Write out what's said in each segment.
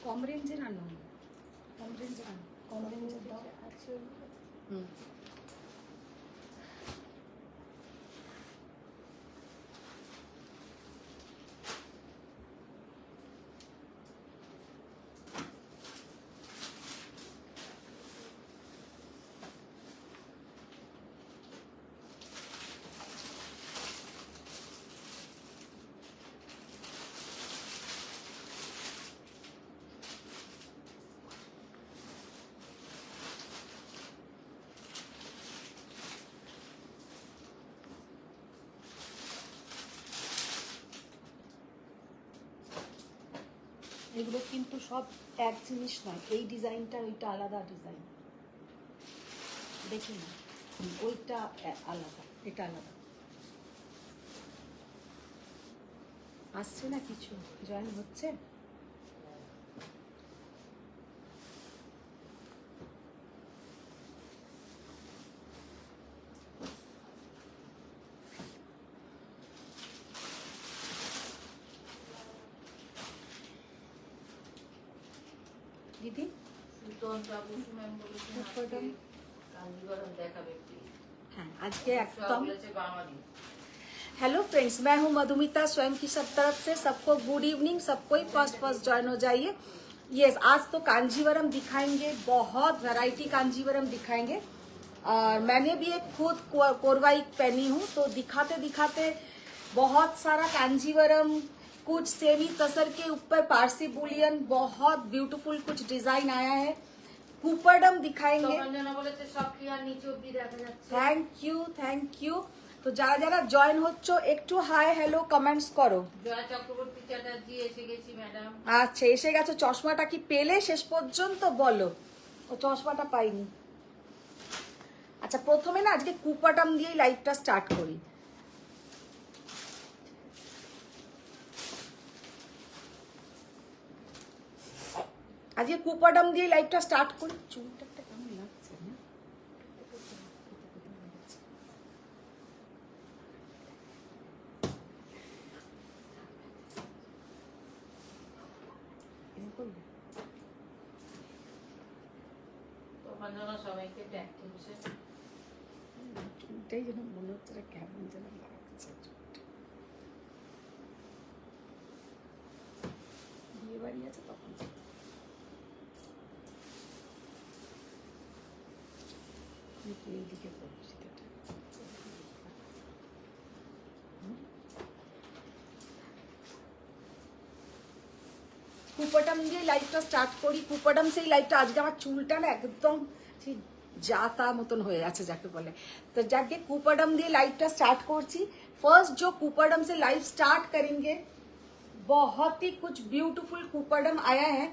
কম রেঞ্জের আনো, কম রেঞ্জের আনো, কম রেঞ্জের দাও। হুম, এগুলো কিন্তু সব এক জিনিস নয়, এই ডিজাইনটা ওইটা আলাদা ডিজাইন, দেখি না, ওইটা আলাদা, এটা আলাদা। আসছে না কিছু, জয়েন হচ্ছে। দিদি হ্যাঁ, আজকে একদম। हेलो फ्रेंड्स, मैं हूं मधुमिता, स्वयं की सब तरफ से सबको गुड इवनिंग। सबको फर्स्ट ज्वाइन हो जाइए। यस, आज तो कांजीवरम दिखाएंगे, बहुत वैरायटी कांजीवरम दिखाएंगे। और मैंने भी एक खुद कोरवाई पहनी हूँ, तो दिखाते दिखाते बहुत सारा कांजीवरम, कुछ सेमी तसर के ऊपर पारसी बुलियन, बहुत ब्यूटीफुल कुछ डिजाइन आया है। कुपरडम दिखाएंगे। Thank you, thank you. তো যারা যারা জয়েন হচ্ছ একটু হাই হ্যালো কমেন্টস করো। জয়া চক্রবর্তী চ্যাটার্জি এসে গেছি ম্যাডাম। আচ্ছা, এসে গেছো। চশমাটা কি পেলে শেষ পর্যন্ত? বলো। ও চশমাটা পাইনি। আচ্ছা, প্রথমে না আজকে কুপাটাম দিয়ে লাইভটা স্টার্ট করি। আজকে কুপাটাম দিয়ে লাইভটা স্টার্ট করি। চুলটা একটা কেমন লাগছে না? সবাইকে ট্যাগ করছে, চুলটাই যেন মনে হচ্ছে কেমন যেন লাগছে। বিয়ে বাড়ি আছে তখন এইদিকে করছি। কুপাটাম দিয়ে লাইভটা স্টার্ট করি। কুপাটাম সেই লাইভটা, আজকে আমার চুলটা না একদম जाता मतन हो जाके बोले। तो जाके कुपरडम दिए लाइवटा स्टार्ट करছি। फर्स्ट जो कुपरडम से लाइव स्टार्ट करेंगे, बहुत ही कुछ ब्यूटीफुल कुपरडम आया है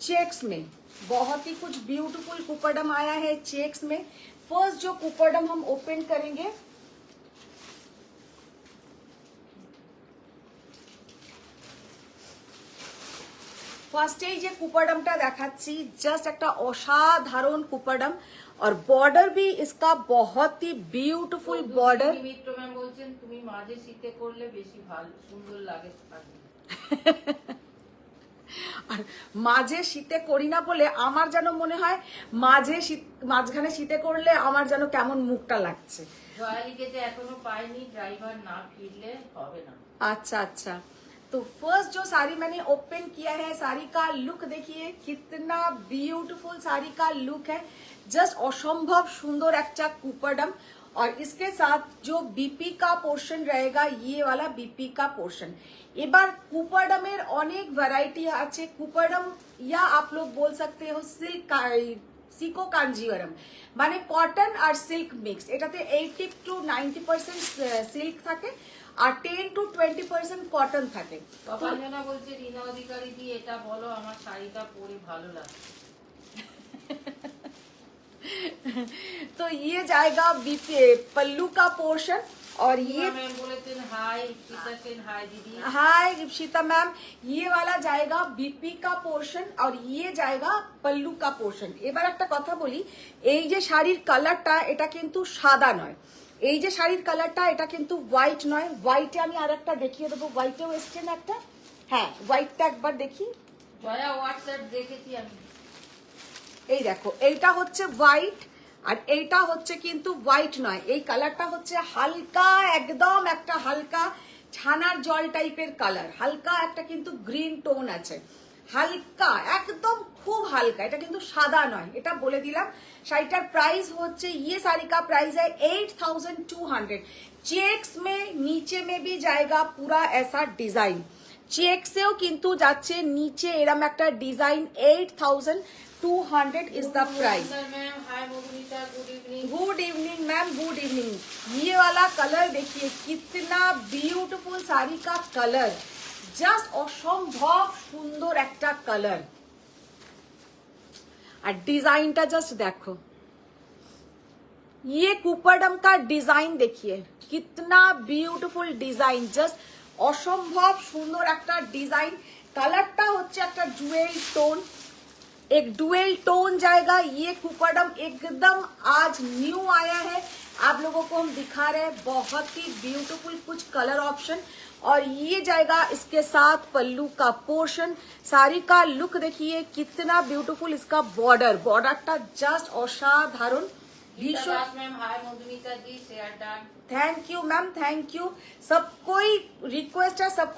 चेक्स में, बहुत ही कुछ ब्यूटीफुल कुपरडम आया है चेक्स में। फर्स्ट जो कुपरडम हम ओपन करेंगे, ফার্স্ট এই যে কুপারডামটা দেখাচ্ছি, জাস্ট একটা অসাধারণ কুপারডাম। और बॉर्डर भी इसका बहुत ही ब्यूटीफुल बॉर्डर। মিত্র ম্যাম বলছেন তুমি মাঝে শীতে করলে বেশি ভালো সুন্দর লাগে। আর মাঝে শীতে করি না বলে আমার যেন মনে হয় মাঝে শীত, মাঝখানে শীতে করলে আমার যেন কেমন মুখটা লাগছে। জয়ালিকে যে এখনো পাইনি, ড্রাইভার না ফিরলে হবে না। अच्छा अच्छा, तो फर्स्ट जो साड़ी मैंने ओपन किया है, साड़ी का लुक देखिए कितना ब्यूटीफुल साड़ी का लुक है। जस्ट असंभव सुंदर একটা कुपरडम। और इसके साथ जो बीपी का पोर्शन रहेगा, ये वाला बीपी का पोर्शन। এবার কুপারডামের অনেক ভ্যারাইটি আছে। কুপারডাম या आप लोग बोल सकते हो सिल्क সিকো কাঞ্জিভারাম, মানে কটন আর সিল্ক মিক্স। এটাতে 80 to 90% সিল্ক থাকে আর 10 to 20% কটন থাকে। তপঞ্জনা বলছে রিনা অধিকারী দি এটা বলো আমার শাড়িটা পরে ভালো লাগে। तो ये जाएगा पल्लू का पोर्शन। और ये मैम बोलते हैं हाय इप्सिता सेन, हाय दीदी। हाय इप्सिता मैम, ये वाला जाएगा बीपी का पोर्शन और ये जाएगा पल्लू का पोर्शन। এবার একটা কথা বলি, এই যে শাড়ির কালারটা এটা কিন্তু সাদা নয়, এই যে শাড়ির কালারটা এটা কিন্তু হোয়াইট নয়। হোয়াইটে আমি আরেকটা দেখিয়ে দেবো, হোয়াইটেও এসছে না একটা। হ্যাঁ, হোয়াইটটা একবার দেখি। জয়া হোয়াটসঅ্যাপ দেখেছি আমি। এই দেখো এইটা হচ্ছে হোয়াইট আর এইটা হচ্ছে কিন্তু হোয়াইট নয়, এই কালারটা হচ্ছে হালকা একদম একটা হালকা ছানার জল টাইপের কালার, হালকা একটা কিন্তু গ্রিন টোন আছে, হালকা একদম খুব হালকা, এটা কিন্তু সাদা নয়, এটা বলে দিলাম। শাড়িটার প্রাइस হচ্ছে ये साड़ी का प्राइस है 8200। चेक्स में नीचे में भी जाएगा पूरा ऐसा डिजाइन, চেকসেও কিন্তু যাচ্ছে নিচে এরম একটা design. 8200 is the price. Ma'am hi Madhumita, good evening. Good evening ma'am, good evening. ये वाला कलर देखिए कितना ब्यूटीफुल साड़ी का कलर, জাস্ট অসম্ভব সুন্দর একটা কালার। আর ডিজাইনটা জাস্ট দেখো, ये कुपरडम का डिजाइन देखिए कितना ब्यूटीफुल डिजाइन, জাস্ট অসম্ভব সুন্দর একটা ডিজাइन। কালারটা হচ্ছে একটা ডুয়েল টোন, एक डुएल टोन जाएगा। ये कुपरडम एकदम आज न्यू आया है, आप लोगों को हम दिखा रहे हैं, बहुत ही ब्यूटीफुल कुछ कलर ऑप्शन। और ये जाएगा इसके साथ पल्लू का पोर्शन। साड़ी का लुक देखिए कितना ब्यूटीफुल, इसका बॉर्डर, बॉर्डरটা জাস্ট অসাধারণ ভীষণ। Ma'am hi Madhumita ji, share done. Thank you ma'am, thank you. सबको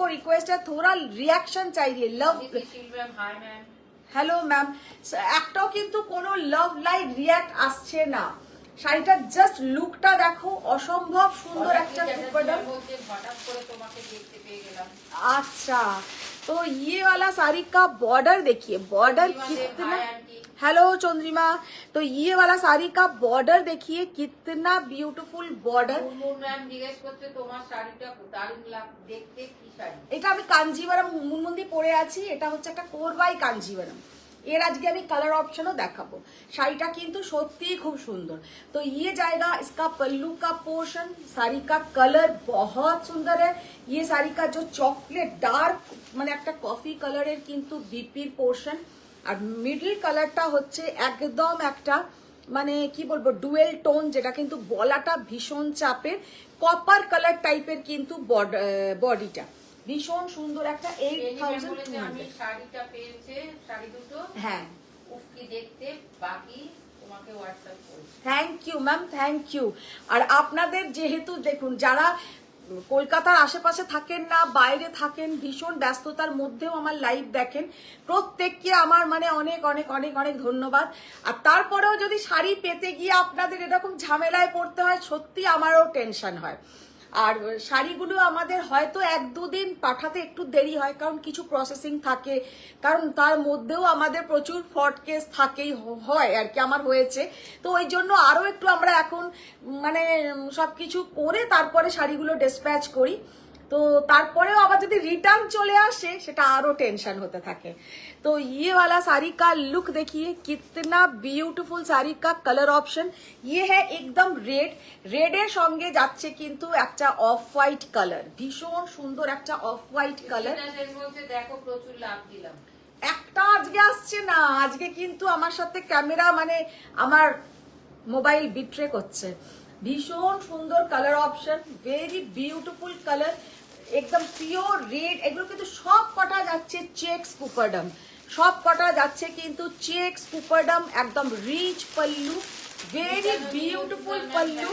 रिक्वेस्ट है थोड़ा रिएक्शन चाहिए, love. Ma'am hi ma'am. Hello ma'am, একটাও কিন্তু কোনো লাভ লাইক রিয়াক্ট আসছে না। শাড়িটার জাস্ট লুকটা দেখো, অসম্ভব সুন্দর একটা কুপরডম। হঠাৎ করে তোমাকে দেখতে পেয়ে গেলাম। अच्छा तो ये वाला साड़ी का बॉर्डर देखिए, बॉर्डर कितना, हेलो चंद्रिमा, तो ये वाला साड़ी का बॉर्डर देखिए कितना ब्यूटीफुल बॉर्डर। ম্যাম জিজ্ঞেস করতে তোমার শাড়িটা দারুণ দেখতে, কি শাড়ি এটা আমি কাঞ্জিভারাম মুনমুন্দি পরে আছি, এটা হচ্ছে একটা কোরবাই কাঞ্জিভারাম। এর আজকে আমি কালার অপশনও দেখাবো। শাড়িটা কিন্তু সত্যিই খুব সুন্দর। तो ये जाएगा इसका पल्लू का पोर्शन। साड़ी का कलर बहुत सुंदर है। ये साड़ी का जो चॉकलेट डार्क মানে একটা কফি কালারের কিন্তু বিপির পোর্শন, আর মিডল কালারটা হচ্ছে একদম একটা মানে কি বলবো ডুয়েল টোন, যেটা কিন্তু গলাটা ভীষণ চাপের কপার কালার টাইপের কিন্তু বডিটা ভীষণ সুন্দর একটা 8200। আমি শাড়িটা পেয়েছে, শাড়ি দুটো হ্যাঁ উফকি দেখতে, বাকি তোমাকে হোয়াটসঅ্যাপ করব। Thank you ma'am, thank you. আর আপনাদের যেহেতু দেখুন যারা কলকাতার আশেপাশে থাকেন না, বাইরে থাকেন, ভীষণ ব্যস্ততার মধ্যেও আমার লাইভ দেখেন, প্রত্যেককে আমার মানে অনেক অনেক অনেক অনেক ধন্যবাদ। আর তারপরেও যদি শাড়ি পেতে গিয়ে আপনাদের এরকম ঝামেলায় পড়তে হয়, সত্যি আমারও টেনশন হয়। আর শাড়িগুলো আমাদের হয়তো 1-2 দিন পাঠাতে একটু দেরি হয়, কারণ কিছু প্রসেসিং থাকে, কারণ তার মধ্যেও আমাদের প্রচুর ফ্রড কেস থাকেই, হয় আর কি, আমার হয়েছে। তো ওই জন্য আরও একটু আমরা এখন মানে সবকিছু করে তারপরে শাড়িগুলো ডিসপ্যাচ করি। তো তারপরেও আবার যদি রিটার্ন চলে আসে সেটা আরো টেনশন হতে থাকে। तो ये वाला साड़ी का लुक देखिए कितना ब्यूटीफुल, साड़ी का कलर ऑप्शन ये है एकदम रेड, रेडের সঙ্গে যাচ্ছে কিন্তু একটা অফ হোয়াইট কালার, ভীষণ সুন্দর একটা অফ হোয়াইট কালার। দেখো প্রচুর লাভ দিলাম, একটা আজকে আসছে না, আজকে কিন্তু আমার সাথে ক্যামেরা মানে আমার মোবাইল বিট্রে করছে। ভীষণ সুন্দর colour option, very beautiful colour, একদম পিওর রেড। এগুলো কিন্তু সব কটা যাচ্ছে চেক্স কুপারডম, সব কটা যাচ্ছে কিন্তু চেক্স কুপারডম, একদম rich pallu, very beautiful pallu.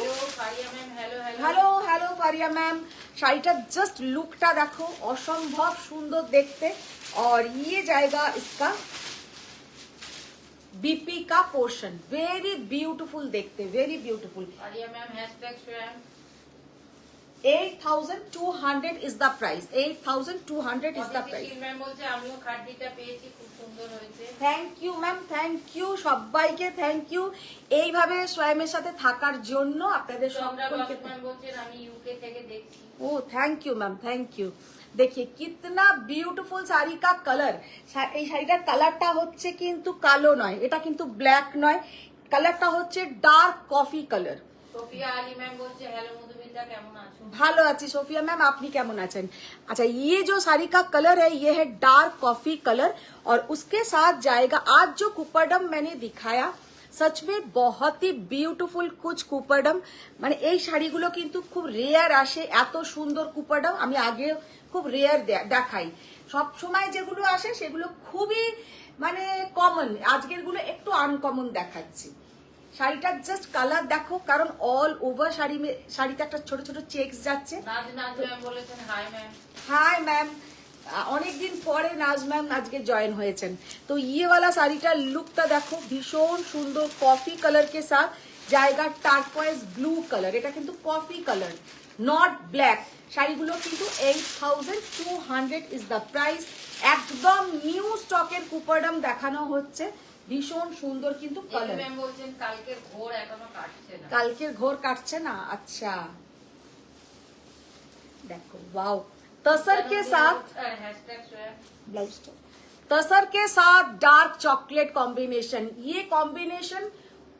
Hello hello Fariya ma'am, শাড়িটার জাস্ট লুকটা দেখো, অসম্ভব সুন্দর দেখতে। और ये जाएगा इसका बीपी का पोर्शन, वेरी ब्यूटीफुल देखते, very beautiful. 8200 is the price, 8200 is the price। Thank you ma'am, thank you সবাইকে, থ্যাংক ইউ এইভাবে স্বয়মের সাথে থাকার জন্য আপনাদের সকলকে। ও thank you ma'am, thank you. देखिए कितना ब्यूटीफुल साड़ी का कलर, এই শাড়িটার কালারটা হচ্ছে কিন্তু কালো নয়, এটা কিন্তু ব্ল্যাক নয়, কালারটা হচ্ছে dark coffee colour. Sofia Ali ma'am বলছে হ্যালো মধুমিতা কেমন আছো? ভালো আছি সোফিয়া ম্যাম, আপনি কেমন আছেন? अच्छा ये जो साड़ी का कलर है ये है डार्क कॉफी कलर, और उसके साथ जाएगा आज जो कुपरडम मैंने दिखाया, सच में बहुत ही বিউটিফুল कुछ কুপারডম, মানে এই শাড়িগুলো কিন্তু খুব রেয়ার আসে, এত সুন্দর কুপারডম আমি আগে খুব রেয়ার দেখাই। সব সময় যেগুলো আসে সেগুলো খুবই মানে কমন, আজকের গুলো একটু আনকমন দেখাচ্ছি। শাড়িটার জাস্ট কালার দেখো, কারণ অল ওভার শাড়িতে একটা ছোট ছোট চেকস যাচ্ছে। নাজ ম্যাম বলেছেন হাই ম্যাম। হাই ম্যাম, অনেকদিন পরে নাজ ম্যাম আজকে জয়েন হয়েছেন। তো ইয়ে वाला শাড়িটার লুকটা দেখো, ভীষণ সুন্দর কফি কালার কে সাথ জায়গা টার্কোয়েজ ব্লু কালার, এটা কিন্তু কফি কালার নট ব্ল্যাক। শাড়িগুলো কিন্তু 8200 ইজ দ্য প্রাইস। একদম নিউ স্টকের কুপারডাম দেখানো হচ্ছে, ভীষণ সুন্দর কিন্তু কালার। ম্যাম বলছেন কালকের ঘোর এখনো কাটছে না। কালকের ঘোর কাটছে না, আচ্ছা देखो वाओ, तसर के साथ ब्लाउज तो तसर के साथ डार्क चॉकलेट कॉम्बिनेशन, ये combination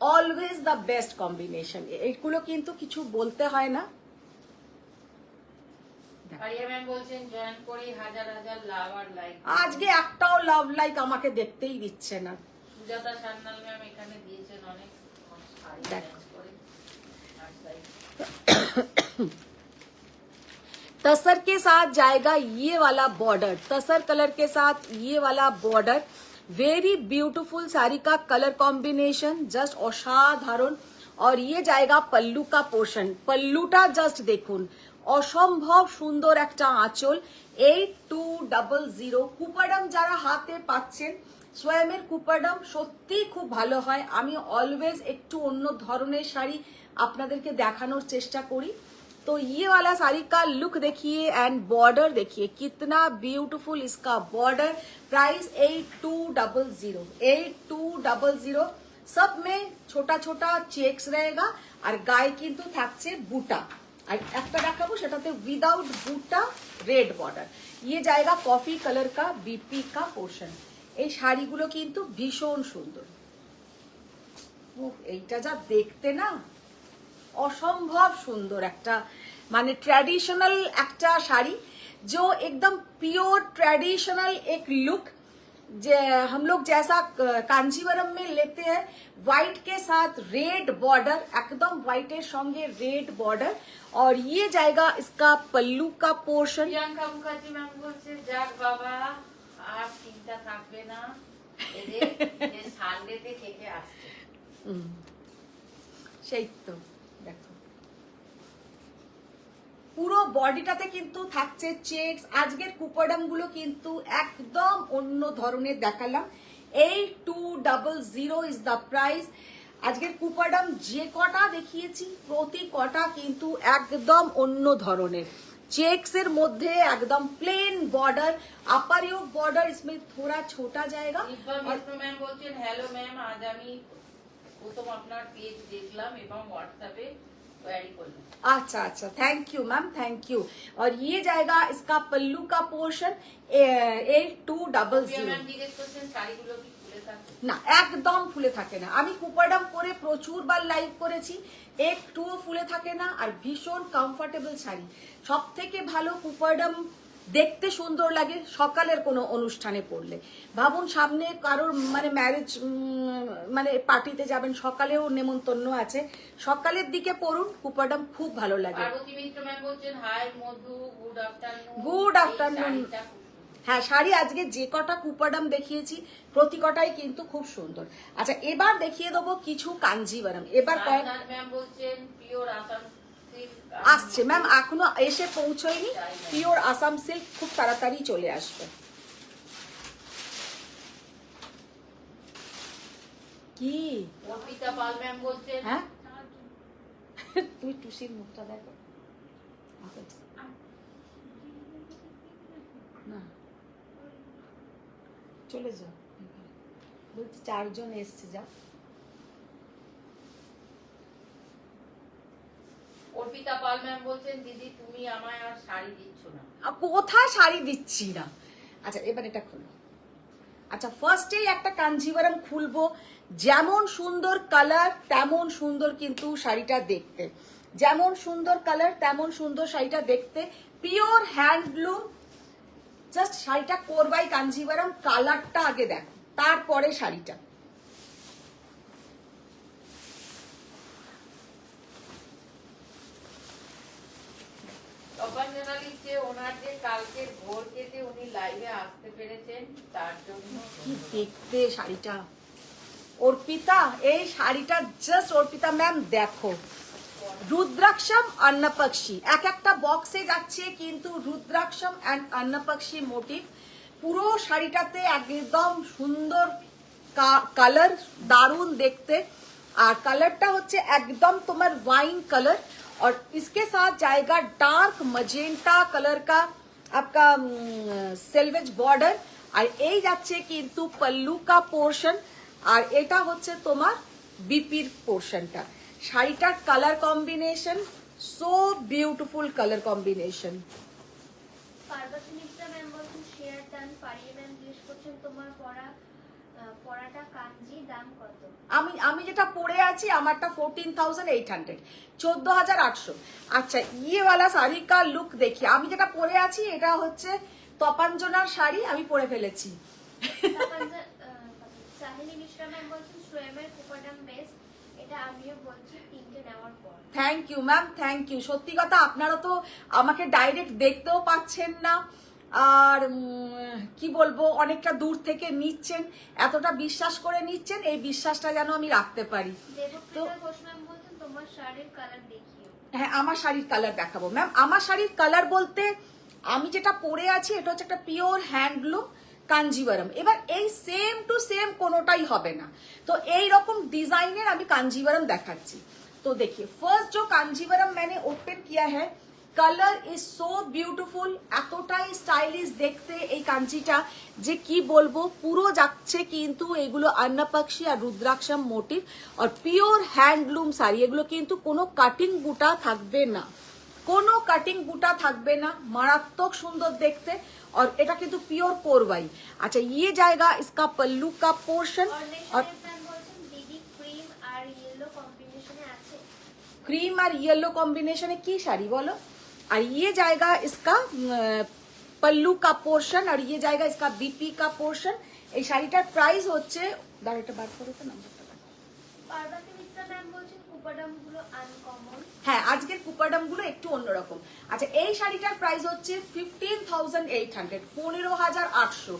always the best combination. এগুলো কিন্তু কিছু বলতে হয় না। আরিয়া ম্যাম বলছেন জয়েন করি হাজার হাজার লাভ আর লাইক। আজকে একটাও লাভ লাইক আমাকে দেখতেই দিচ্ছে না। সুজাতা সান্যাল ম্যাম এখানে দিয়েছেন অনেক শাড়ি ম্যাচ করে আর সাইড। तसर के साथ जाएगा ये वाला बॉर्डर, तसर कलर के साथ ये वाला बॉर्डर, वेरी ब्यूटीफुल साड़ी का कलर कॉम्बिनेशन जस्ट असाधारण। और ये जाएगा पल्लू का पोर्शन, पल्लूटा जस्ट देखुन অসম্ভব সুন্দর একটা আঁচল। 8200 কুপারডাম যারা হাতে পাচ্ছেন, সোয়ামের কুপারডাম সত্যি খুব ভালো হয়। আমি অলওয়েজ একটু অন্য ধরনের শাড়ি আপনাদেরকে দেখানোর চেষ্টা করি। तो ये वाला साड़ी का लुक देखिए एंड बॉर्डर देखिए कितना ब्यूटीफुल इसका बॉर्डर। प्राइस 8200, 8200। सब में छोटा छोटा चेक्स रहेगा और गाয়ে কিন্তু থাকছে বুটা। আর একটা দেখাবো সেটাতে উইদাউট বুটা রেড বর্ডার। ये जाएगा कॉफी कलर का बीपी का पोर्शन। এই শাড়িগুলো কিন্তু ভীষণ সুন্দর। ও এইটা যা দেখতে না असंभव सुंदर একটা মানে ट्रेडिशनल একটা শাড়ি, जो एकदम प्योर ट्रेडिशनल एक लुक हम लोग जैसा कांजीवरम में लेते हैं, व्हाइट के साथ रेड बॉर्डर, एकदम व्हाइटेर संगे रेड बॉर्डर। और ये जाएगा इसका पल्लू का पोर्शन। প্রিয়াঙ্কা মুখার্জি ম্যাম বলছে যাক বাবা আর চিন্তা থাকবে না, এদের যে সানডেতে খেতে আসছে। সেই তো দেখো পুরো বডিটাতে কিন্তু থাকছে চেকস। আজকের কুপারডাম গুলো কিন্তু একদম অন্য ধরনের দেখালাম। 8200 ইজ দ্য প্রাইস। আজকের কুপারডাম যে কটা দেখিয়েছি প্রতি কটা কিন্তু একদম অন্য ধরনের चेक्स এর মধ্যে একদম প্লেন বর্ডার, আপার योक बॉर्डर इसमें थोड़ा छोटा जाएगा। और ম্যাম বলছেন হ্যালো ম্যাম, আজ আমি প্রথম আপনার পেজ দেখলাম এবং হোয়াটসঅ্যাপে কোয়ারি করলাম। अच्छा अच्छा, thank you ma'am, thank you. और ये जाएगा इसका पल्लू का पोर्शन 8200। ম্যাম জিজ্ঞেস করছেন শাড়িগুলো কি খুলে থাকে? না, একদম ফুলে থাকে না। আমি কুপারডাম করে প্রচুরবার লাইভ করেছি, একটুও ফুলে থাকে না আর ভীষণ কমফোর্টেবল শাড়ি। সব থেকে ভালো কুপারডাম দেখতে সুন্দর লাগে সকালের কোনো অনুষ্ঠানে পরলে। ভাবুন সামনে কারোর মানে ম্যারেজ মানে পার্টিতে যাবেন, সকালেও নেমন্তন্ন আছে, সকালের দিকে পরুন, কুপারডাম খুব ভালো লাগে। পার্বতী মিত্র ম্যাম বলছেন হাই মধু, গুড আফটারনুন। Good afternoon. হ্যাঁ, শাড়ি আজকে যে কটা কুপারডাম দেখিয়েছি প্রতি কটাই কিন্তু খুব সুন্দর। আচ্ছা, এবার দেখিয়ে দেবো কিছু কাঞ্জিভারম। এবার ম্যাম বলছেন পিওর আসাম সিল্ক আসছে ম্যাম, এখনো এসে পৌঁছয়নি। পিওর আসাম সিল্ক খুব তাড়াতাড়ি চলে আসবে। কি অর্পিতা পাল ম্যাম বলছেন হ্যাঁ, তুই টুসির মুখটা দেখো না, চলে যাও, বলছি 4 জন এসছে, যা। অর্পিতা পাল ম্যাম বলছেন দিদি তুমি আমায় আর শাড়ি দিচ্ছ না। কোথায় শাড়ি দিচ্ছি না। আচ্ছা, এবার এটা খুলো। আচ্ছা, ফার্স্টেই একটা কাঞ্জিভারম খুলবো। যেমন সুন্দর কালার তেমন সুন্দর কিন্তু শাড়িটা দেখতে, যেমন সুন্দর কালার তেমন সুন্দর শাড়িটা দেখতে। Pure handloom. জাস্ট শাড়িটা করবাই কাঞ্জিভারম, কালারটা আগে দেখো তারপরে শাড়িটা। তপন জানালি যে ওনার যে কালকের ভোর কেটে উনি লাইভ লাইভে আসতে পেরেছেন তার জন্য কি দেখতে শাড়িটা অর্পিতা, এই শাড়িটা জাস্ট অর্পিতা ম্যাম দেখো, রুদ্রাক্ষম অন্নপক্ষী এক একটা বক্সে যাচ্ছে, কিন্তু রুদ্রাক্ষম অ্যান্ড অন্নপক্ষী মোটিভ পুরো শাড়িটাতে একদম সুন্দর কালার, দারুণ দেখতে। আর কালারটা হচ্ছে একদম তোমার वाइन कलर और इसके साथ जाएगा डार्क मजेंटा कलर का आपका सेल्वेज बॉर्डर। আর এই যাচ্ছে কিন্তু পল্লু কা পোর্শন, আর এটা হচ্ছে তোমার বিপির পোর্শনটা। শাড়িটার colour combination so beautiful, colour combination. Parvati Mitra ma'am বলছেন শেয়ার ডান। পারিয়ে ম্যাম জিজ্ঞেস করছেন তোমার পরাটা কাঞ্জি দাম কত? আমি যেটা পরে আছি আমারটা 14,800, 14,800। আচ্ছা ইয়ে वाला শাড়ি কা লুক দেখি, আমি যেটা পরে আছি এটা হচ্ছে তপাঞ্জনার শাড়ি, আমি পরে ফেলেছি। সাহিনী মিশ্রা ম্যাম বলছেন সোয়েমের কুপাডাম বেস্ট, এটা আমিও বলছি তিনটে নেওয়ার পর। Thank you ma'am, thank you. সত্যি কথা, আপনারা তো আমাকে ডাইরেক্ট দেখতেও পাচ্ছেন না, আর কি বলবো, অনেকটা দূর থেকে নিচ্ছেন, এতটা বিশ্বাস করে নিচ্ছেন, এই বিশ্বাসটা যেন আমি রাখতে পারি। দেবপ্রিয়া ঘোষ ম্যাম বলছেন তোমার শাড়ির কালার দেখিও। হ্যাঁ, আমার শাড়ির কালার দেখাবো ম্যাম। আমার শাড়ির কালার বলতে আমি যেটা পরে আছি এটা হচ্ছে একটা পিওর হ্যান্ডলুম কাঞ্জিভারম। এবার এই সেম টু সেম কোনোটাই হবে না, তো এই রকম ডিজাইনের আমি কাঞ্জিভারম দেখাচ্ছি। तो देखिए फर्स्ट जो कांजीवरम मैंने ओपन किया है, कलर इज सो ब्यूटीफुल, এতটাই স্টাইলিশ দেখতে এই কাঞ্জিটা যে কি বলবো, পুরো যাচ্ছে কিন্তু এগুলো অন্নপক্ষী আর রুদ্রাক্ষম মোটিভ আর পিওর হ্যান্ডলুম শাড়ি। এগুলো কিন্তু কোনো কাটিং বুটা থাকবে না, কোনো কাটিং বুটা থাকবে না, মারাত্মক সুন্দর দেখতে। और এটা কিন্তু পিওর কোরবাই। আচ্ছা ये जाएगा इसका पल्लू का पोर्शन। और क्रीम और येलो कॉम्बिनेशन है की शाड़ी बोलो। और ये जाएगा इसका पल्लू का पोर्शन, और ये जाएगा इसका बीपी का पोर्शन। এই শাড়িটার প্রাইস হচ্ছে, দাঁড়াটা বার করো তো নাম্বারটা। পার্বতী মিত্রা ম্যাম বলছেন কুপাডাম গুলো আনকমন। হ্যাঁ, আজকের কুপাডাম গুলো একটু অন্যরকম। আচ্ছা এই শাড়িটার প্রাইস হচ্ছে 15,800, 15,800।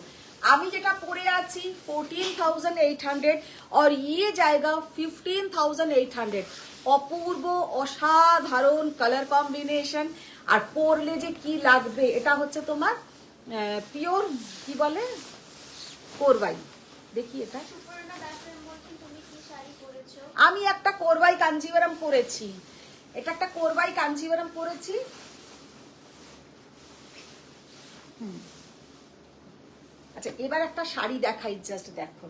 আমি যেটা পরে আছি 14,800, और ये जाएगा 15,800। অপূর্ব অসাধারণ কালার কম্বিনেশন, আর পরলে যে কি লাগবে, এটা হচ্ছে তোমার পিওর কি বলে কোরবাই। দেখি এটা, সুপর্ণা দাস ম্যাম বলছেন তুমি কি শাড়ি পরেছো? আমি একটা কোরবাই কাঞ্জিভারম পরেছি, এটা একটা কোরবাই কাঞ্জিভারম পরেছি। আচ্ছা এবার একটা শাড়ি দেখাই, জাস্ট দেখো,